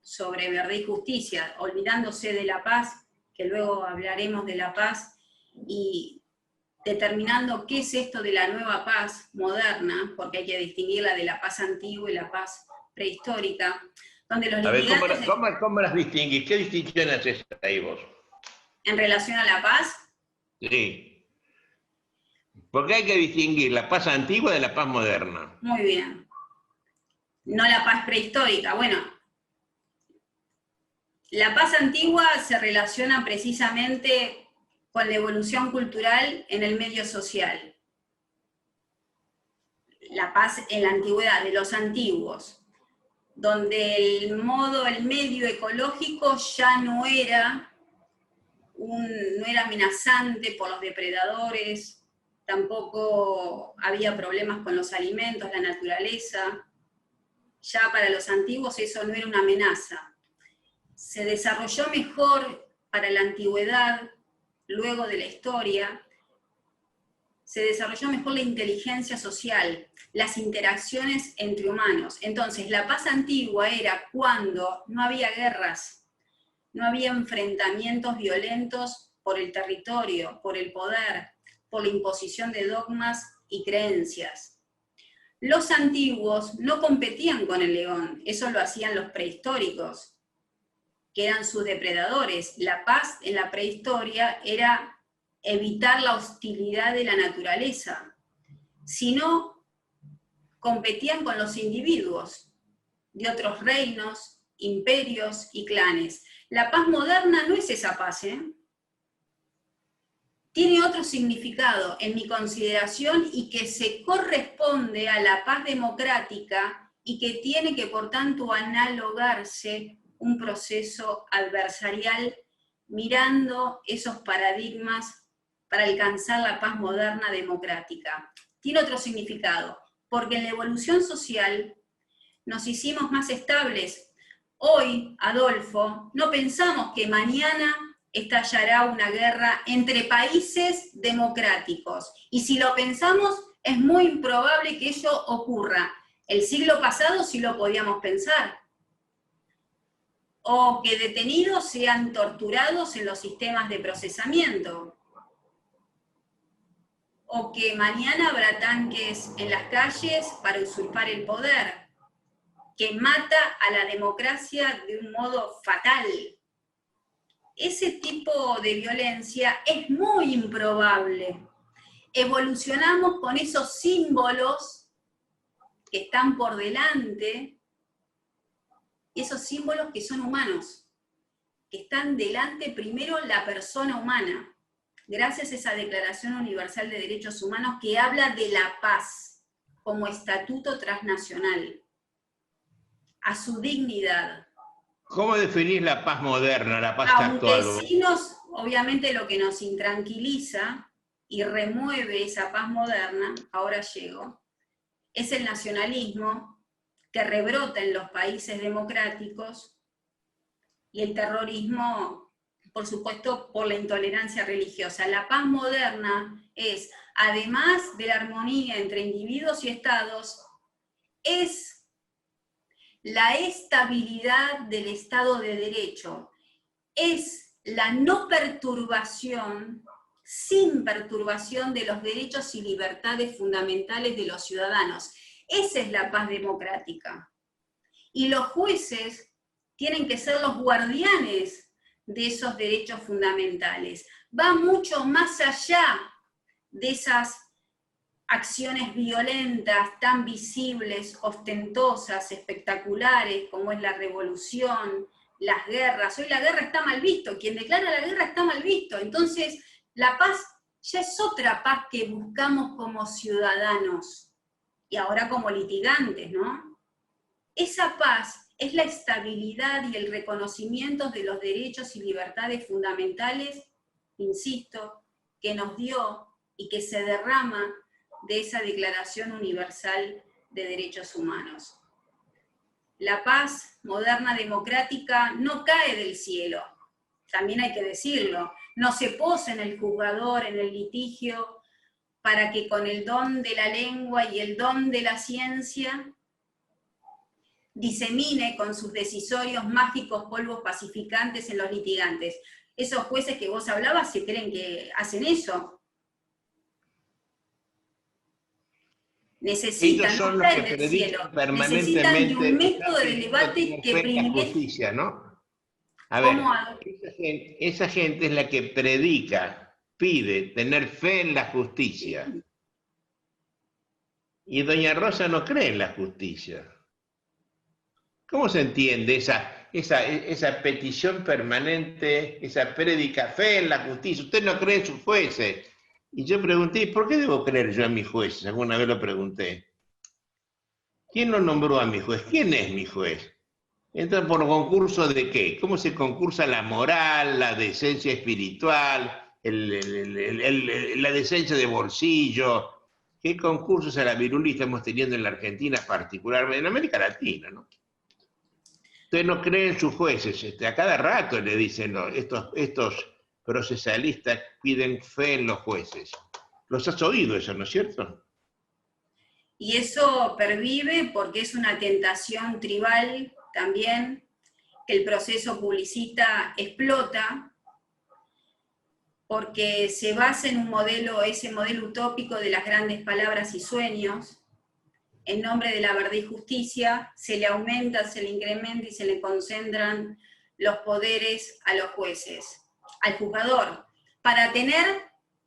B: sobre verdad y justicia, olvidándose de la paz, que luego hablaremos de la paz, y determinando qué es esto de la nueva paz moderna, porque hay que distinguirla de la paz antigua y la paz prehistórica, donde los litigantes...
A: A ver, ¿cómo las distinguís? ¿Qué distinción haces ahí vos?
B: ¿En relación a la paz?
A: Sí. Porque hay que distinguir la paz antigua de la paz moderna.
B: Muy bien. No la paz prehistórica. Bueno, la paz antigua se relaciona precisamente con la evolución cultural en el medio social. La paz en la antigüedad, de los antiguos, donde el medio ecológico ya no era amenazante por los depredadores, tampoco había problemas con los alimentos, la naturaleza. Ya para los antiguos eso no era una amenaza. Se desarrolló mejor para la antigüedad, luego de la historia, se desarrolló mejor la inteligencia social, las interacciones entre humanos. Entonces, la paz antigua era cuando no había guerras, no había enfrentamientos violentos por el territorio, por el poder, por la imposición de dogmas y creencias. Los antiguos no competían con el león, eso lo hacían los prehistóricos, que eran sus depredadores. La paz en la prehistoria era evitar la hostilidad de la naturaleza, sino competían con los individuos de otros reinos, imperios y clanes. La paz moderna no es esa paz, ¿eh? Tiene otro significado en mi consideración y que se corresponde a la paz democrática y que tiene que, por tanto, analogarse un proceso adversarial mirando esos paradigmas para alcanzar la paz moderna democrática. Tiene otro significado, porque en la evolución social nos hicimos más estables. Hoy, Adolfo, no pensamos que mañana estallará una guerra entre países democráticos. Y si lo pensamos, es muy improbable que ello ocurra. El siglo pasado sí lo podíamos pensar. O que detenidos sean torturados en los sistemas de procesamiento. O que mañana habrá tanques en las calles para usurpar el poder, que mata a la democracia de un modo fatal. Ese tipo de violencia es muy improbable. Evolucionamos con esos símbolos que están por delante esos símbolos que son humanos, que están delante primero la persona humana, gracias a esa Declaración Universal de Derechos Humanos que habla de la paz como estatuto transnacional, a su dignidad.
A: ¿Cómo definís la paz moderna, la paz
B: Aunque
A: actual?
B: sí obviamente lo que nos intranquiliza y remueve esa paz moderna, ahora llego, es el nacionalismo que rebrota en los países democráticos y el terrorismo, por supuesto, por la intolerancia religiosa. La paz moderna es, además de la armonía entre individuos y estados, es la estabilidad del Estado de Derecho, es la no perturbación, sin perturbación de los derechos y libertades fundamentales de los ciudadanos. Esa es la paz democrática. Y los jueces tienen que ser los guardianes de esos derechos fundamentales. Va mucho más allá de esas acciones violentas, tan visibles, ostentosas, espectaculares, como es la revolución, las guerras. Hoy la guerra está mal visto, quien declara la guerra está mal visto. Entonces, la paz ya es otra paz que buscamos como ciudadanos, y ahora como litigantes, ¿no? Esa paz es la estabilidad y el reconocimiento de los derechos y libertades fundamentales, insisto, que nos dio y que se derrama de esa Declaración Universal de Derechos Humanos. La paz moderna democrática no cae del cielo, también hay que decirlo, no se posa en el juzgador, en el litigio, para que con el don de la lengua y el don de la ciencia disemine con sus decisorios mágicos polvos pacificantes en los litigantes. Esos jueces que vos hablabas se creen que hacen eso. Necesitan,
A: Ellos son
B: no
A: los que
B: caen del cielo,
A: predican
B: necesitan de un
A: permanentemente,
B: método
A: están
B: de
A: pidiendo
B: debate
A: tener
B: que
A: fe en la
B: privilegie.
A: justicia, ¿no? A
B: ¿Cómo?
A: ver, esa gente es la que predica, pide tener fe en la justicia. Y doña Rosa no cree en la justicia. ¿Cómo se entiende esa petición permanente, esa prédica, fe en la justicia? Usted no cree en sus jueces. Y yo pregunté, ¿por qué debo creer yo en mis jueces? Alguna vez lo pregunté. ¿Quién lo nombró a mi juez? ¿Quién es mi juez? ¿Entra por concurso de qué? ¿Cómo se concursa la moral, la decencia espiritual, la decencia de bolsillo? ¿Qué concursos a la virulí estamos teniendo en la Argentina, particularmente en América Latina, ¿no? Usted no cree en sus jueces, a cada rato le dicen, no, estos procesalistas piden fe en los jueces. ¿Los has oído eso, no es cierto?
B: Y eso pervive porque es una tentación tribal también, que el proceso publicista explota, porque se basa en un modelo, ese modelo utópico de las grandes palabras y sueños. En nombre de la verdad y justicia, se le aumenta, se le incrementa y se le concentran los poderes a los jueces, al juzgador, para tener,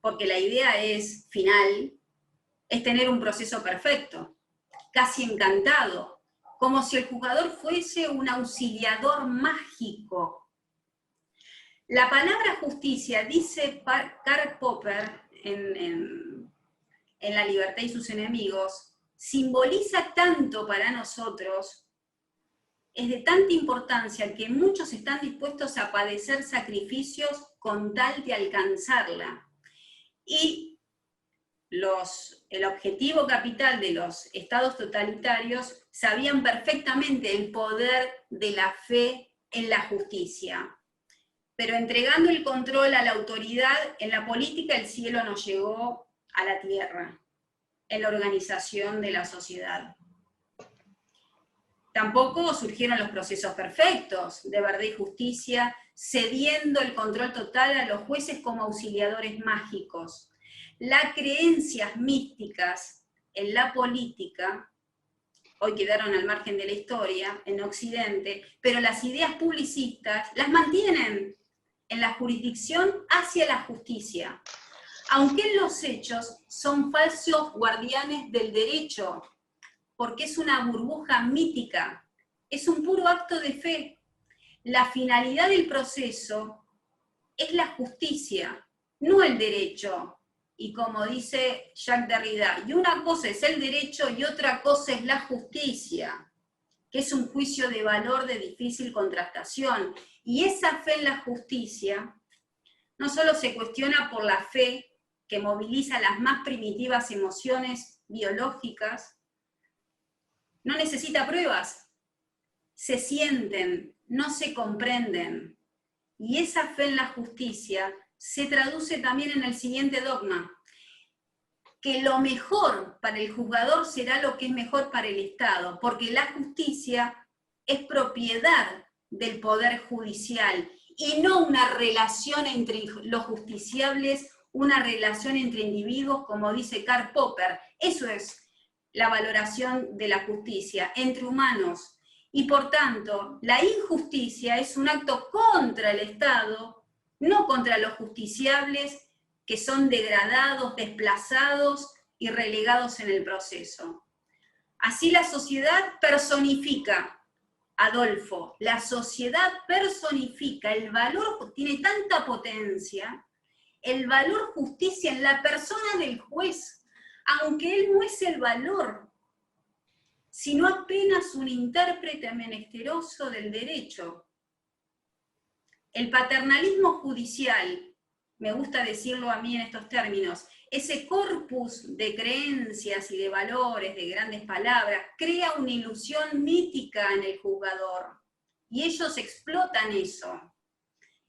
B: porque la idea es final, es tener un proceso perfecto, casi encantado, como si el juzgador fuese un auxiliador mágico. La palabra justicia, dice Karl Popper en La libertad y sus enemigos, simboliza tanto para nosotros, es de tanta importancia que muchos están dispuestos a padecer sacrificios con tal de alcanzarla. Y el objetivo capital de los estados totalitarios sabían perfectamente el poder de la fe en la justicia. Pero entregando el control a la autoridad, en la política el cielo nos llegó a la tierra, en la organización de la sociedad. Tampoco surgieron los procesos perfectos de verdad y justicia, cediendo el control total a los jueces como auxiliadores mágicos. Las creencias místicas en la política hoy quedaron al margen de la historia en Occidente, pero las ideas publicistas las mantienen en la jurisdicción hacia la justicia, aunque en los hechos son falsos guardianes del derecho, porque es una burbuja mítica es un puro acto de fe. La finalidad del proceso es la justicia, no el derecho. Y como dice Jacques Derrida, y una cosa es el derecho y otra cosa es la justicia, que es un juicio de valor de difícil contrastación. Y esa fe en la justicia no solo se cuestiona por la fe que moviliza las más primitivas emociones biológicas, no necesita pruebas, se sienten, no se comprenden. Y esa fe en la justicia se traduce también en el siguiente dogma, que lo mejor para el juzgador será lo que es mejor para el Estado, porque la justicia es propiedad del Poder Judicial y no una relación entre los justiciables, una relación entre individuos, como dice Karl Popper. Eso es la valoración de la justicia, entre humanos. Y por tanto, la injusticia es un acto contra el Estado, no contra los justiciables que son degradados, desplazados y relegados en el proceso. Así la sociedad personifica, Adolfo, la sociedad personifica el valor, tiene tanta potencia, el valor justicia en la persona del juez, aunque él no es el valor, sino apenas un intérprete menesteroso del derecho. El paternalismo judicial, me gusta decirlo a mí en estos términos, ese corpus de creencias y de valores, de grandes palabras, crea una ilusión mítica en el juzgador. Y ellos explotan eso,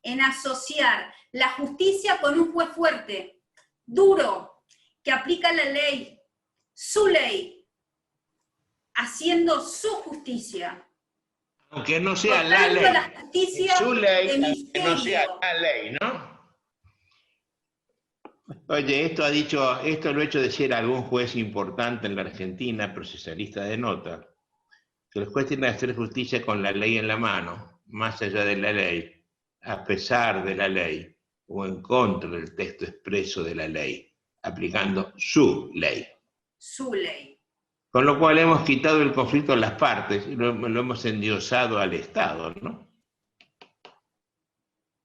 B: en asociar la justicia con un juez fuerte, duro, que aplica la ley, su ley, haciendo su justicia.
A: Aunque no sea la ley,
B: la justicia
A: su ley,
B: de
A: aunque no sea la ley, ¿no? Oye, esto lo ha hecho decir algún juez importante en la Argentina, procesalista de nota, que el juez tiene que hacer justicia con la ley en la mano, más allá de la ley, a pesar de la ley, o en contra del texto expreso de la ley, aplicando su ley.
B: Su ley.
A: Con lo cual hemos quitado el conflicto a las partes y lo hemos endiosado al Estado, ¿no?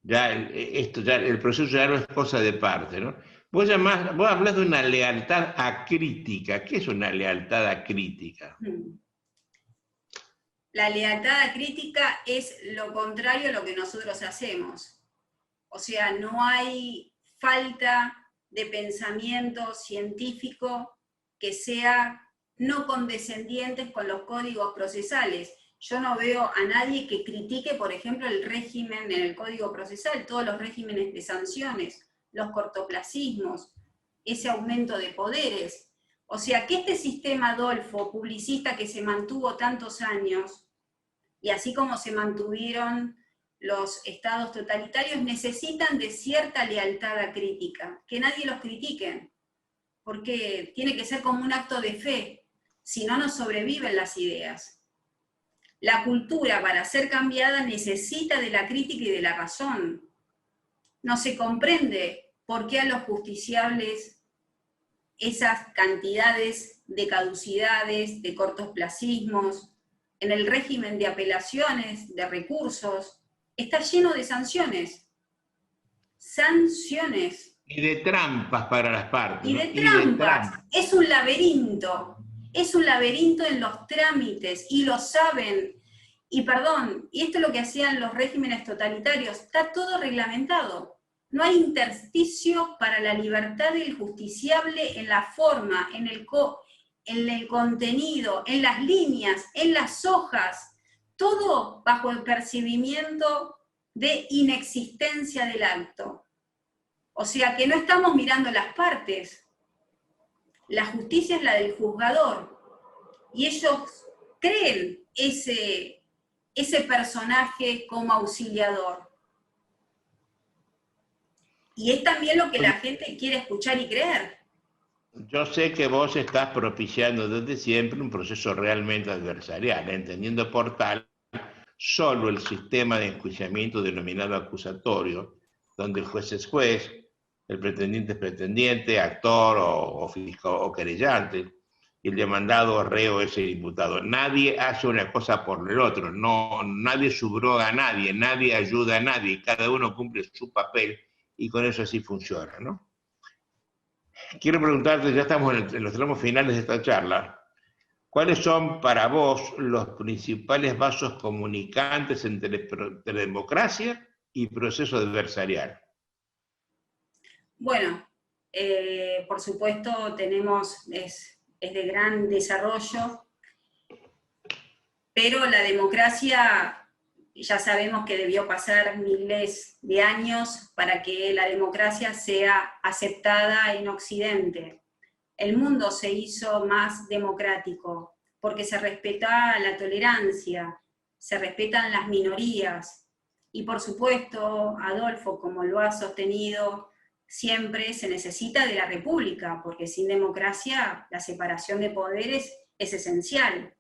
A: El proceso ya no es cosa de parte, ¿no? Vos hablas de una lealtad acrítica. ¿Qué es una lealtad acrítica?
B: La lealtad acrítica es lo contrario a lo que nosotros hacemos. O sea, no hay falta de pensamiento científico que sea no condescendientes con los códigos procesales. Yo no veo a nadie que critique, por ejemplo, el régimen en el Código Procesal, todos los regímenes de sanciones, los cortoplacismos, ese aumento de poderes. O sea, que este sistema, Adolfo, publicista que se mantuvo tantos años, y así como se mantuvieron los estados totalitarios, necesitan de cierta lealtad acrítica, que nadie los critique, porque tiene que ser como un acto de fe, si no, no sobreviven las ideas. La cultura, para ser cambiada, necesita de la crítica y de la razón. No se comprende por qué a los justiciables esas cantidades de caducidades, de cortoplacismos, en el régimen de apelaciones, de recursos, está lleno de sanciones. Sanciones.
A: Y de trampas para las partes.
B: Y de trampas. Es un laberinto. Es un laberinto en los trámites, y lo saben. Y perdón, y esto es lo que hacían los regímenes totalitarios, está todo reglamentado. No hay intersticio para la libertad del justiciable en la forma, en el contenido, en las líneas, en las hojas, todo bajo el percibimiento de inexistencia del acto. O sea que no estamos mirando las partes. La justicia es la del juzgador. Y ellos creen ese personaje como auxiliador. Y es también lo que la gente quiere escuchar y creer.
A: Yo sé que vos estás propiciando desde siempre un proceso realmente adversarial, entendiendo por tal solo el sistema de enjuiciamiento denominado acusatorio, donde el juez es juez, el pretendiente es pretendiente, actor o querellante, y el demandado reo es el imputado. Nadie hace una cosa por el otro, no, nadie subroga a nadie, nadie ayuda a nadie, cada uno cumple su papel y con eso así funciona, ¿no? Quiero preguntarte, ya estamos en los tramos finales de esta charla, ¿cuáles son para vos los principales vasos comunicantes entre democracia y proceso adversarial?
B: Bueno, por supuesto es de gran desarrollo, pero la democracia, ya sabemos que debió pasar miles de años para que la democracia sea aceptada en Occidente. El mundo se hizo más democrático porque se respeta la tolerancia, se respetan las minorías, y por supuesto, Adolfo, como lo ha sostenido, siempre se necesita de la república, porque sin democracia la separación de poderes es esencial.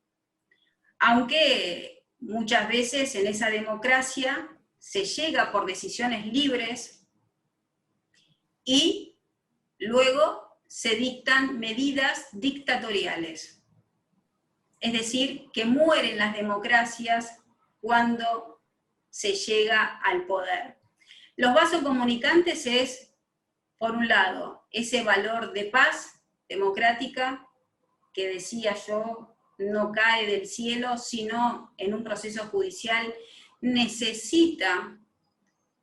B: Aunque muchas veces en esa democracia se llega por decisiones libres y luego se dictan medidas dictatoriales. Es decir, que mueren las democracias cuando se llega al poder. Los vasos comunicantes es, por un lado, ese valor de paz democrática que decía yo, no cae del cielo, sino en un proceso judicial necesita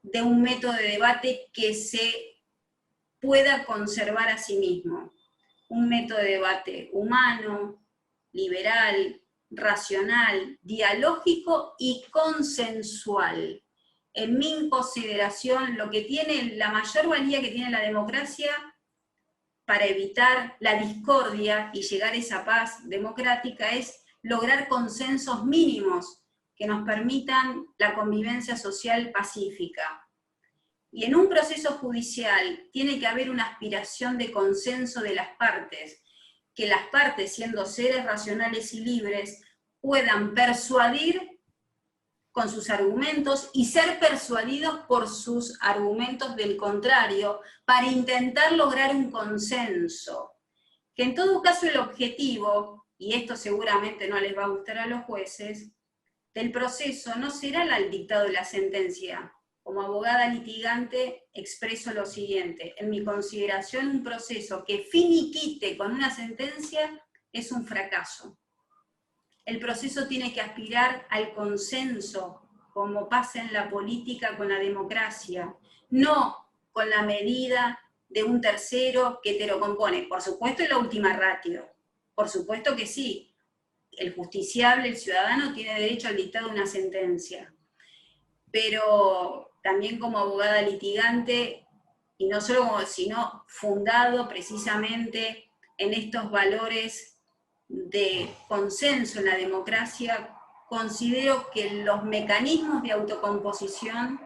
B: de un método de debate que se pueda conservar a sí mismo. Un método de debate humano, liberal, racional, dialógico y consensual. En mi consideración, lo que tiene, la mayor valía que tiene la democracia para evitar la discordia y llegar a esa paz democrática es lograr consensos mínimos que nos permitan la convivencia social pacífica. Y en un proceso judicial tiene que haber una aspiración de consenso de las partes, que las partes, siendo seres racionales y libres, puedan persuadir con sus argumentos y ser persuadidos por sus argumentos del contrario para intentar lograr un consenso. Que en todo caso el objetivo, y esto seguramente no les va a gustar a los jueces, del proceso no será el dictado de la sentencia. Como abogada litigante expreso lo siguiente: en mi consideración, un proceso que finiquite con una sentencia es un fracaso. El proceso tiene que aspirar al consenso, como pasa en la política con la democracia, no con la medida de un tercero que te lo compone. Por supuesto, es la última ratio, por supuesto que sí. El justiciable, el ciudadano, tiene derecho al dictado de una sentencia. Pero también como abogada litigante, y no solo como, sino fundado precisamente en estos valores de consenso en la democracia, considero que los mecanismos de autocomposición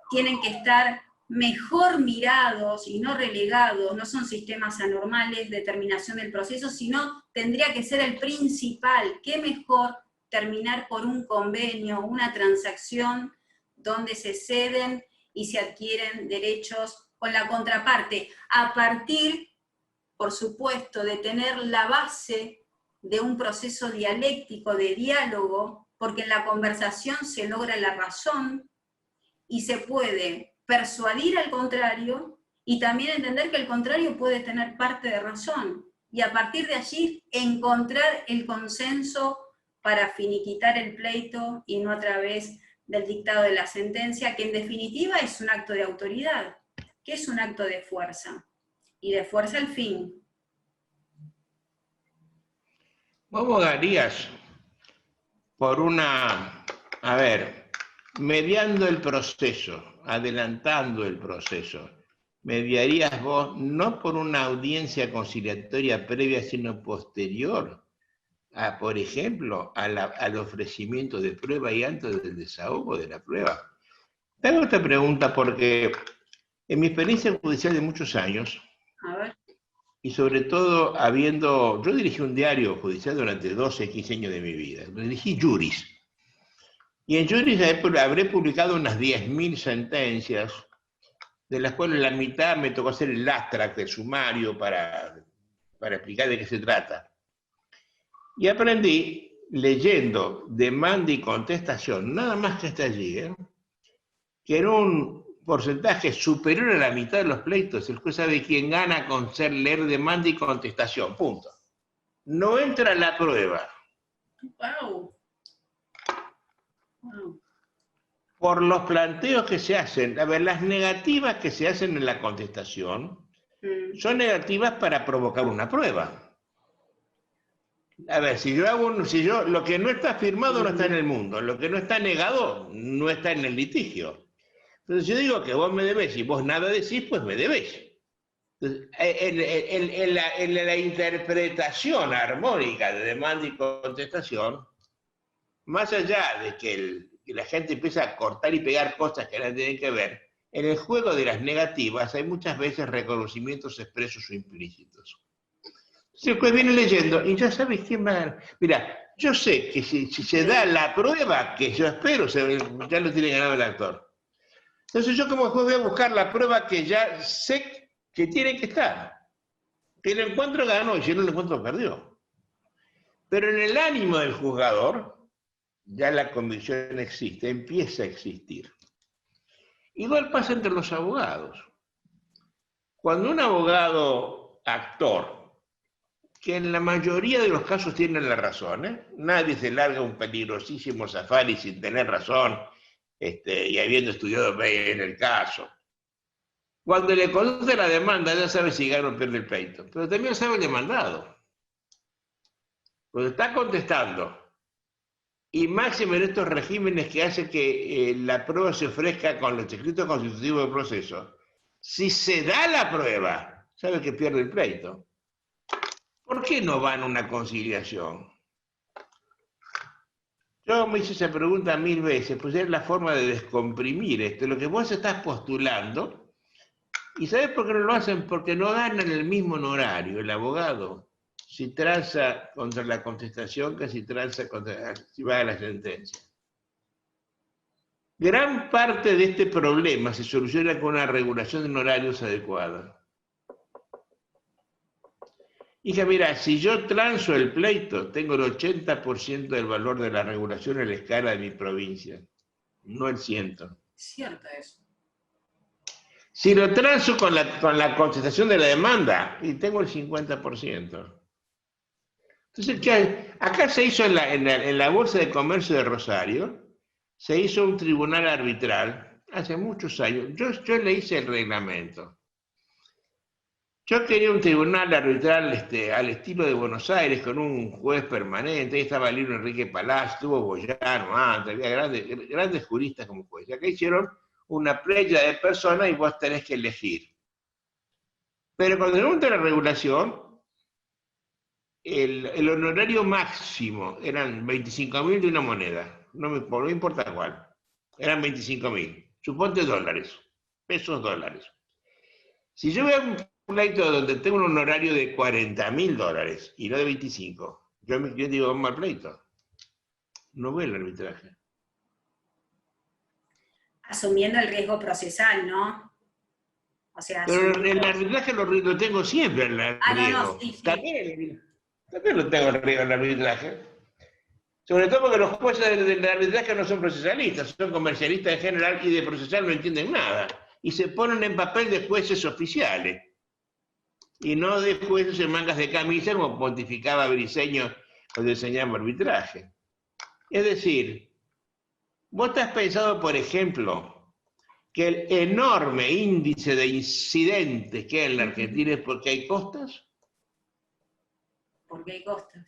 B: tienen que estar mejor mirados y no relegados, no son sistemas anormales de terminación del proceso, sino tendría que ser el principal. ¿Qué mejor terminar por un convenio, una transacción donde se ceden y se adquieren derechos con la contraparte, a partir, por supuesto, de tener la base de un proceso dialéctico, de diálogo, porque en la conversación se logra la razón y se puede persuadir al contrario y también entender que el contrario puede tener parte de razón, y a partir de allí encontrar el consenso para finiquitar el pleito y no a través del dictado de la sentencia, que en definitiva es un acto de autoridad, que es un acto de fuerza, y de fuerza al fin.
A: ¿Vos abogarías por mediando el proceso, adelantando el proceso, mediarías vos no por una audiencia conciliatoria previa, sino posterior, por ejemplo, al ofrecimiento de prueba y antes del desahogo de la prueba? Te hago esta pregunta porque en mi experiencia judicial de muchos años,
B: A ver.
A: y sobre todo yo dirigí un diario judicial durante 12, 15 años de mi vida, dirigí Juris. Y en Juris habré publicado unas 10.000 sentencias, de las cuales la mitad me tocó hacer el abstract, el sumario, para explicar de qué se trata. Y aprendí, leyendo demanda y contestación, nada más que está allí, que en un porcentaje superior a la mitad de los pleitos, el juez sabe quién gana con leer demanda y contestación, punto. No entra la prueba.
B: Wow. Wow.
A: Por los planteos que se hacen, a ver, las negativas que se hacen en la contestación son negativas para provocar una prueba. A ver, si yo lo que no está firmado no está en el mundo, lo que no está negado no está en el litigio. Entonces yo digo que vos me debés y vos nada decís, pues me debés. Entonces, en la interpretación armónica de demanda y contestación, más allá de que la gente empieza a cortar y pegar cosas que no tienen que ver, en el juego de las negativas hay muchas veces reconocimientos expresos o implícitos. Si el juez viene leyendo y ya sabes quién va a ganar. Mira, yo sé que si se da la prueba que yo espero, ya lo tiene ganado el actor. Entonces yo como juez voy a buscar la prueba que ya sé que tiene que estar. Que el encuentro ganó y si no el encuentro perdió. Pero en el ánimo del juzgador, ya la convicción existe, empieza a existir. Igual pasa entre los abogados. Cuando un abogado actor, que en la mayoría de los casos tienen la razón, nadie se larga un peligrosísimo safari sin tener razón, y habiendo estudiado en el caso. Cuando le conoce la demanda, ya sabe si gana o pierde el pleito, pero también sabe el demandado. Cuando está contestando, y máximo en estos regímenes que hace que la prueba se ofrezca con los escritos constitutivos del proceso, si se da la prueba, sabe que pierde el pleito. ¿Por qué no van a una conciliación? Yo me hice esa pregunta 1000 veces, pues es la forma de descomprimir esto, lo que vos estás postulando. ¿Y sabés por qué no lo hacen? Porque no ganan el mismo honorario el abogado si tranza contra la contestación que si tranza contra, si va a la sentencia. Gran parte de este problema se soluciona con una regulación de honorarios adecuada. Hija, mira, si yo transo el pleito, tengo el 80% del valor de la regulación en la escala de mi provincia, no el 100%.
B: Cierto eso.
A: Si lo transo con la contestación de la demanda, y tengo el 50%. Entonces, ¿qué hay? Acá se hizo en la Bolsa de Comercio de Rosario, se hizo un tribunal arbitral hace muchos años. Yo le hice el reglamento. Yo quería un tribunal arbitral al estilo de Buenos Aires, con un juez permanente. Ahí estaba Lino Enrique Palaz, estuvo Boyano antes, había grandes juristas como juez. Acá hicieron una playa de personas y vos tenés que elegir. Pero cuando le preguntan la regulación, el honorario máximo eran 25.000 de una moneda, no importa cuál, eran 25.000, suponte dólares, pesos dólares. Si yo veo un pleito donde tengo un honorario de 40.000 dólares y no de 25, yo digo, vamos al pleito, no voy al arbitraje.
B: Asumiendo el riesgo procesal, ¿no? O sea,
A: pero en el arbitraje lo tengo siempre el riesgo.
B: No, sí.
A: También lo tengo el riesgo en el arbitraje. Sobre todo porque los jueces del arbitraje no son procesalistas, son comercialistas en general y de procesal no entienden nada. Y se ponen en papel de jueces oficiales. Y no de jueces en mangas de camisa como pontificaba Briceño cuando enseñaba arbitraje. Es decir, vos te has pensado, por ejemplo, que el enorme índice de incidentes que hay en la Argentina es porque hay costas.
B: Porque hay costas.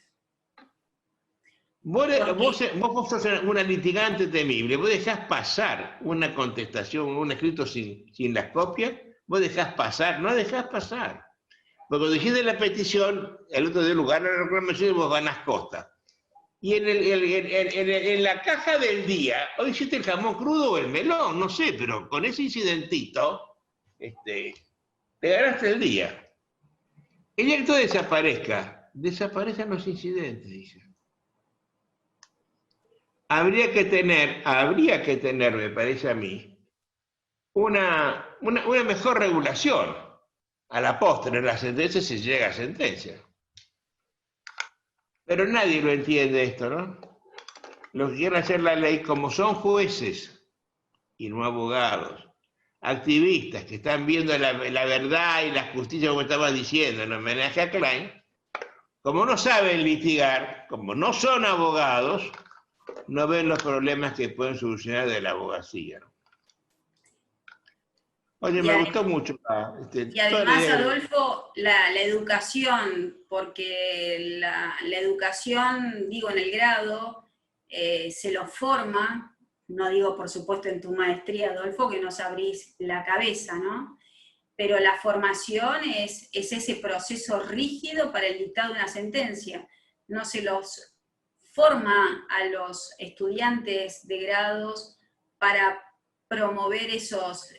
A: Vos sos una litigante temible, vos dejás pasar una contestación, un escrito sin las copias, vos dejás pasar, no dejás pasar. Porque cuando dijiste la petición, el otro dio lugar a la reclamación y vos ganás costas. Y en la caja del día, hoy hiciste el jamón crudo o el melón, no sé, pero con ese incidentito, te ganaste el día. El día que todo desaparezcan los incidentes, dice. Habría que tener, me parece a mí, una mejor regulación. A la postre, en la sentencia se llega a sentencia. Pero nadie lo entiende esto, ¿no? Los que quieren hacer la ley, como son jueces y no abogados, activistas que están viendo la verdad y la justicia, como estaba diciendo, en homenaje a Klein, como no saben litigar, como no son abogados, no ven los problemas que pueden solucionar de la abogacía. Oye, me gustó mucho
B: y
A: toda la
B: además,
A: idea.
B: Adolfo, la educación, porque la educación, digo, en el grado, se lo forma, no digo por supuesto en tu maestría, Adolfo, que nos abrís la cabeza, ¿no? Pero la formación es ese proceso rígido para el dictado de una sentencia. No se los forma a los estudiantes de grados para promover esos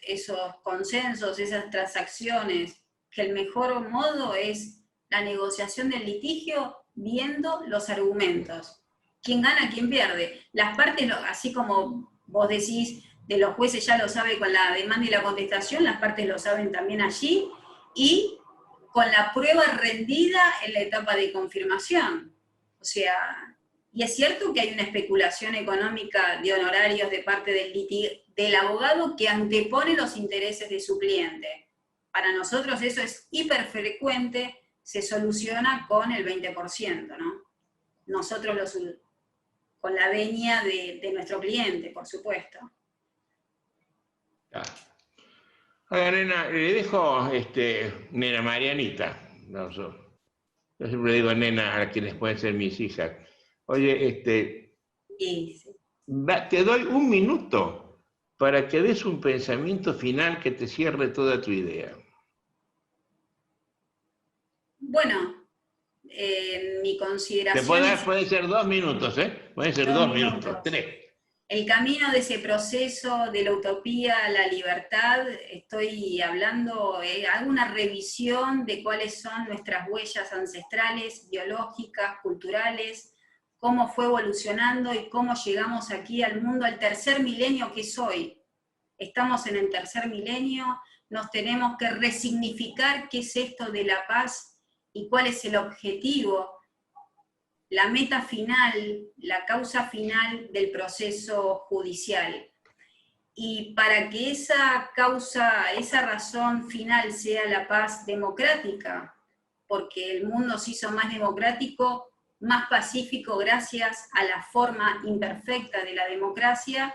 B: consensos, esas transacciones, que el mejor modo es la negociación del litigio viendo los argumentos. ¿Quién gana, quién pierde? Las partes, así como vos decís, de los jueces ya lo sabe con la demanda y la contestación, las partes lo saben también allí, y con la prueba rendida en la etapa de confirmación. O sea, y es cierto que hay una especulación económica de honorarios de parte del abogado que antepone los intereses de su cliente. Para nosotros eso es hiperfrecuente, se soluciona con el 20%, ¿no? Nosotros con la venia de nuestro cliente, por supuesto.
A: Oiga, nena, le dejo nena Marianita. No, yo siempre digo nena a quienes pueden ser mis hijas. Oye,
B: Sí.
A: te doy un minuto para que des un pensamiento final que te cierre toda tu idea.
B: Bueno, mi consideración es...
A: Puede ser 2 minutos, ¿eh? Pueden ser 2 minutos, 3.
B: El camino de ese proceso de la utopía a la libertad, estoy hablando, hago una revisión de cuáles son nuestras huellas ancestrales, biológicas, culturales, cómo fue evolucionando y cómo llegamos aquí al mundo, al tercer milenio que es hoy. Estamos en el tercer milenio, nos tenemos que resignificar qué es esto de la paz y cuál es el objetivo, la meta final, la causa final del proceso judicial. Y para que esa causa, esa razón final sea la paz democrática, porque el mundo se hizo más democrático, más pacífico gracias a la forma imperfecta de la democracia,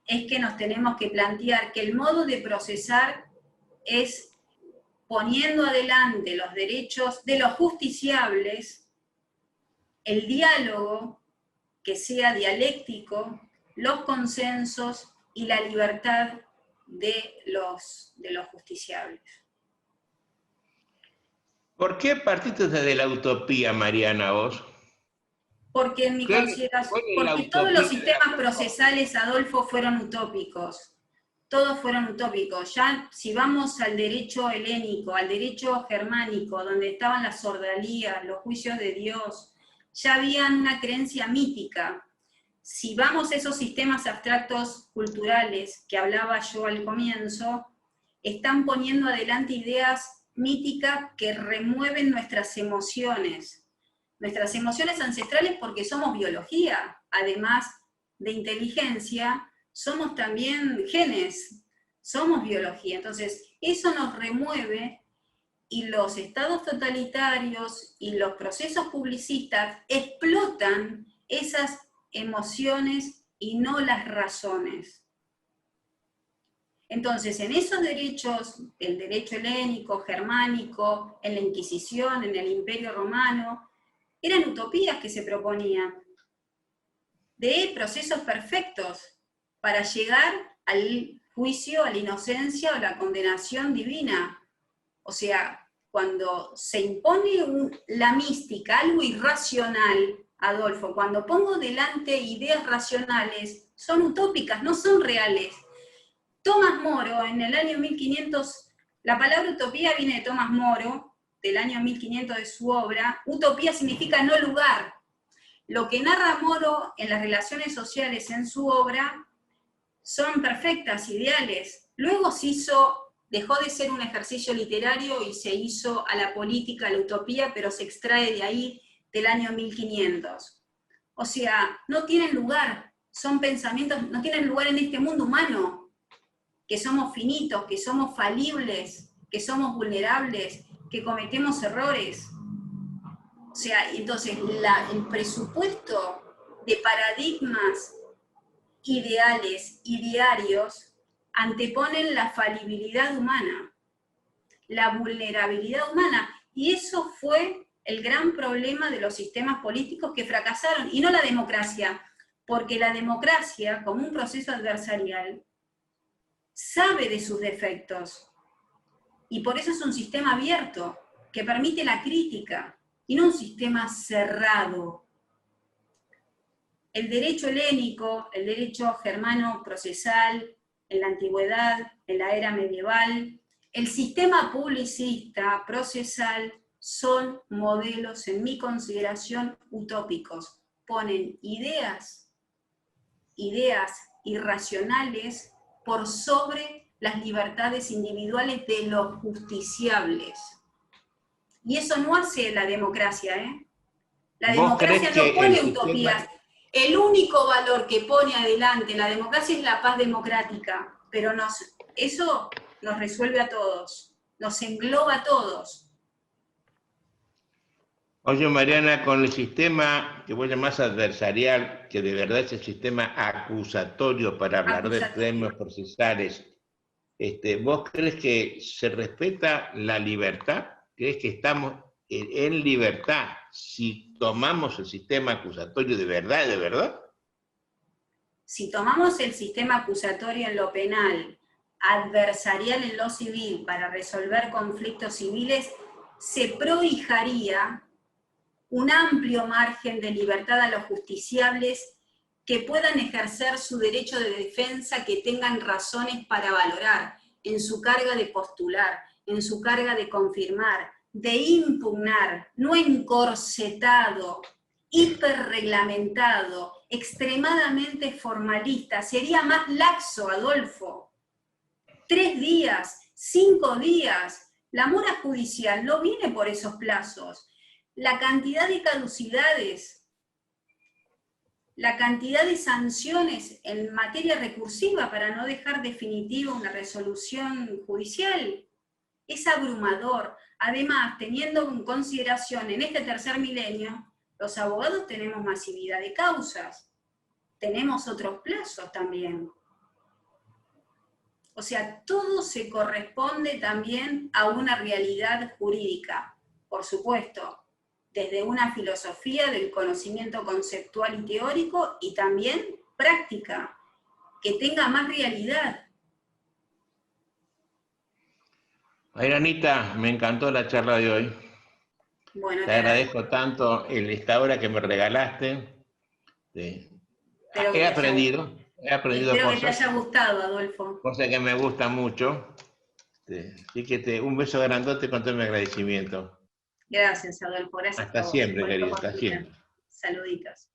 B: es que nos tenemos que plantear que el modo de procesar es poniendo adelante los derechos de los justiciables, el diálogo que sea dialéctico, los consensos y la libertad de los justiciables.
A: ¿Por qué partiste de la utopía, Mariana, vos?
B: Porque en mi consideración, porque todos los sistemas procesales, Adolfo, fueron utópicos. Todos fueron utópicos. Ya si vamos al derecho helénico, al derecho germánico, donde estaban las sordalías, los juicios de Dios, ya había una creencia mítica. Si vamos a esos sistemas abstractos culturales que hablaba yo al comienzo, están poniendo adelante ideas míticas que remueven nuestras emociones ancestrales, porque somos biología, además de inteligencia, somos también genes, somos biología. Entonces, eso nos remueve, y los estados totalitarios y los procesos publicistas explotan esas emociones y no las razones. Entonces, en esos derechos, el derecho helénico, germánico, en la Inquisición, en el Imperio Romano, eran utopías que se proponían, de procesos perfectos para llegar al juicio, a la inocencia o la condenación divina. O sea, cuando se impone la mística, algo irracional, Adolfo, cuando pongo delante ideas racionales, son utópicas, no son reales. Tomás Moro, en el año 1500, la palabra utopía viene de Tomás Moro, del año 1500 de su obra. Utopía significa no lugar. Lo que narra Moro en las relaciones sociales en su obra son perfectas, ideales. Luego dejó de ser un ejercicio literario y se hizo a la política, a la utopía, pero se extrae de ahí del año 1500. O sea, no tienen lugar, son pensamientos, no tienen lugar en este mundo humano, que somos finitos, que somos falibles, que somos vulnerables, que cometemos errores. O sea, entonces el presupuesto de paradigmas ideales y diarios anteponen la falibilidad humana, la vulnerabilidad humana, y eso fue el gran problema de los sistemas políticos que fracasaron, y no la democracia, porque la democracia, como un proceso adversarial, sabe de sus defectos, y por eso es un sistema abierto, que permite la crítica, y no un sistema cerrado. El derecho helénico, el derecho germano procesal, en la antigüedad, en la era medieval, el sistema publicista, procesal, son modelos, en mi consideración, utópicos. Ponen ideas irracionales por sobre las libertades individuales de los justiciables. Y eso no hace la democracia, ¿eh? La democracia no pone utopías. El único valor que pone adelante la democracia es la paz democrática, pero eso nos resuelve a todos, nos engloba a todos.
A: Oye, Mariana, con el sistema que vos llamás adversarial, que de verdad es el sistema acusatorio para hablar de términos procesales, ¿vos crees que se respeta la libertad? ¿Crees que estamos en libertad si tomamos el sistema acusatorio de verdad, de verdad?
B: Si tomamos el sistema acusatorio en lo penal, adversarial en lo civil, para resolver conflictos civiles, se prohijaría un amplio margen de libertad a los justiciables que puedan ejercer su derecho de defensa, que tengan razones para valorar en su carga de postular, en su carga de confirmar, de impugnar, no encorsetado, hiperreglamentado, extremadamente formalista. Sería más laxo, Adolfo. 3 días, 5 días. La mora judicial no viene por esos plazos. La cantidad de caducidades, la cantidad de sanciones en materia recursiva para no dejar definitiva una resolución judicial es abrumador. Además, teniendo en consideración en este tercer milenio, los abogados tenemos masividad de causas, tenemos otros plazos también. O sea, todo se corresponde también a una realidad jurídica, por supuesto, desde una filosofía del conocimiento conceptual y teórico, y también práctica, que tenga más realidad.
A: Marianita, me encantó la charla de hoy.
B: Bueno,
A: te agradezco tanto esta hora que me regalaste. He aprendido
B: espero
A: cosas.
B: que te haya gustado, Adolfo.
A: Cosas que me gustan mucho. Así que un beso grandote con todo mi agradecimiento.
B: Gracias, Adolfo. Gracias
A: Hasta siempre,
B: por esta
A: querido, hasta
B: oportunidad.
A: siempre.
B: Saluditos.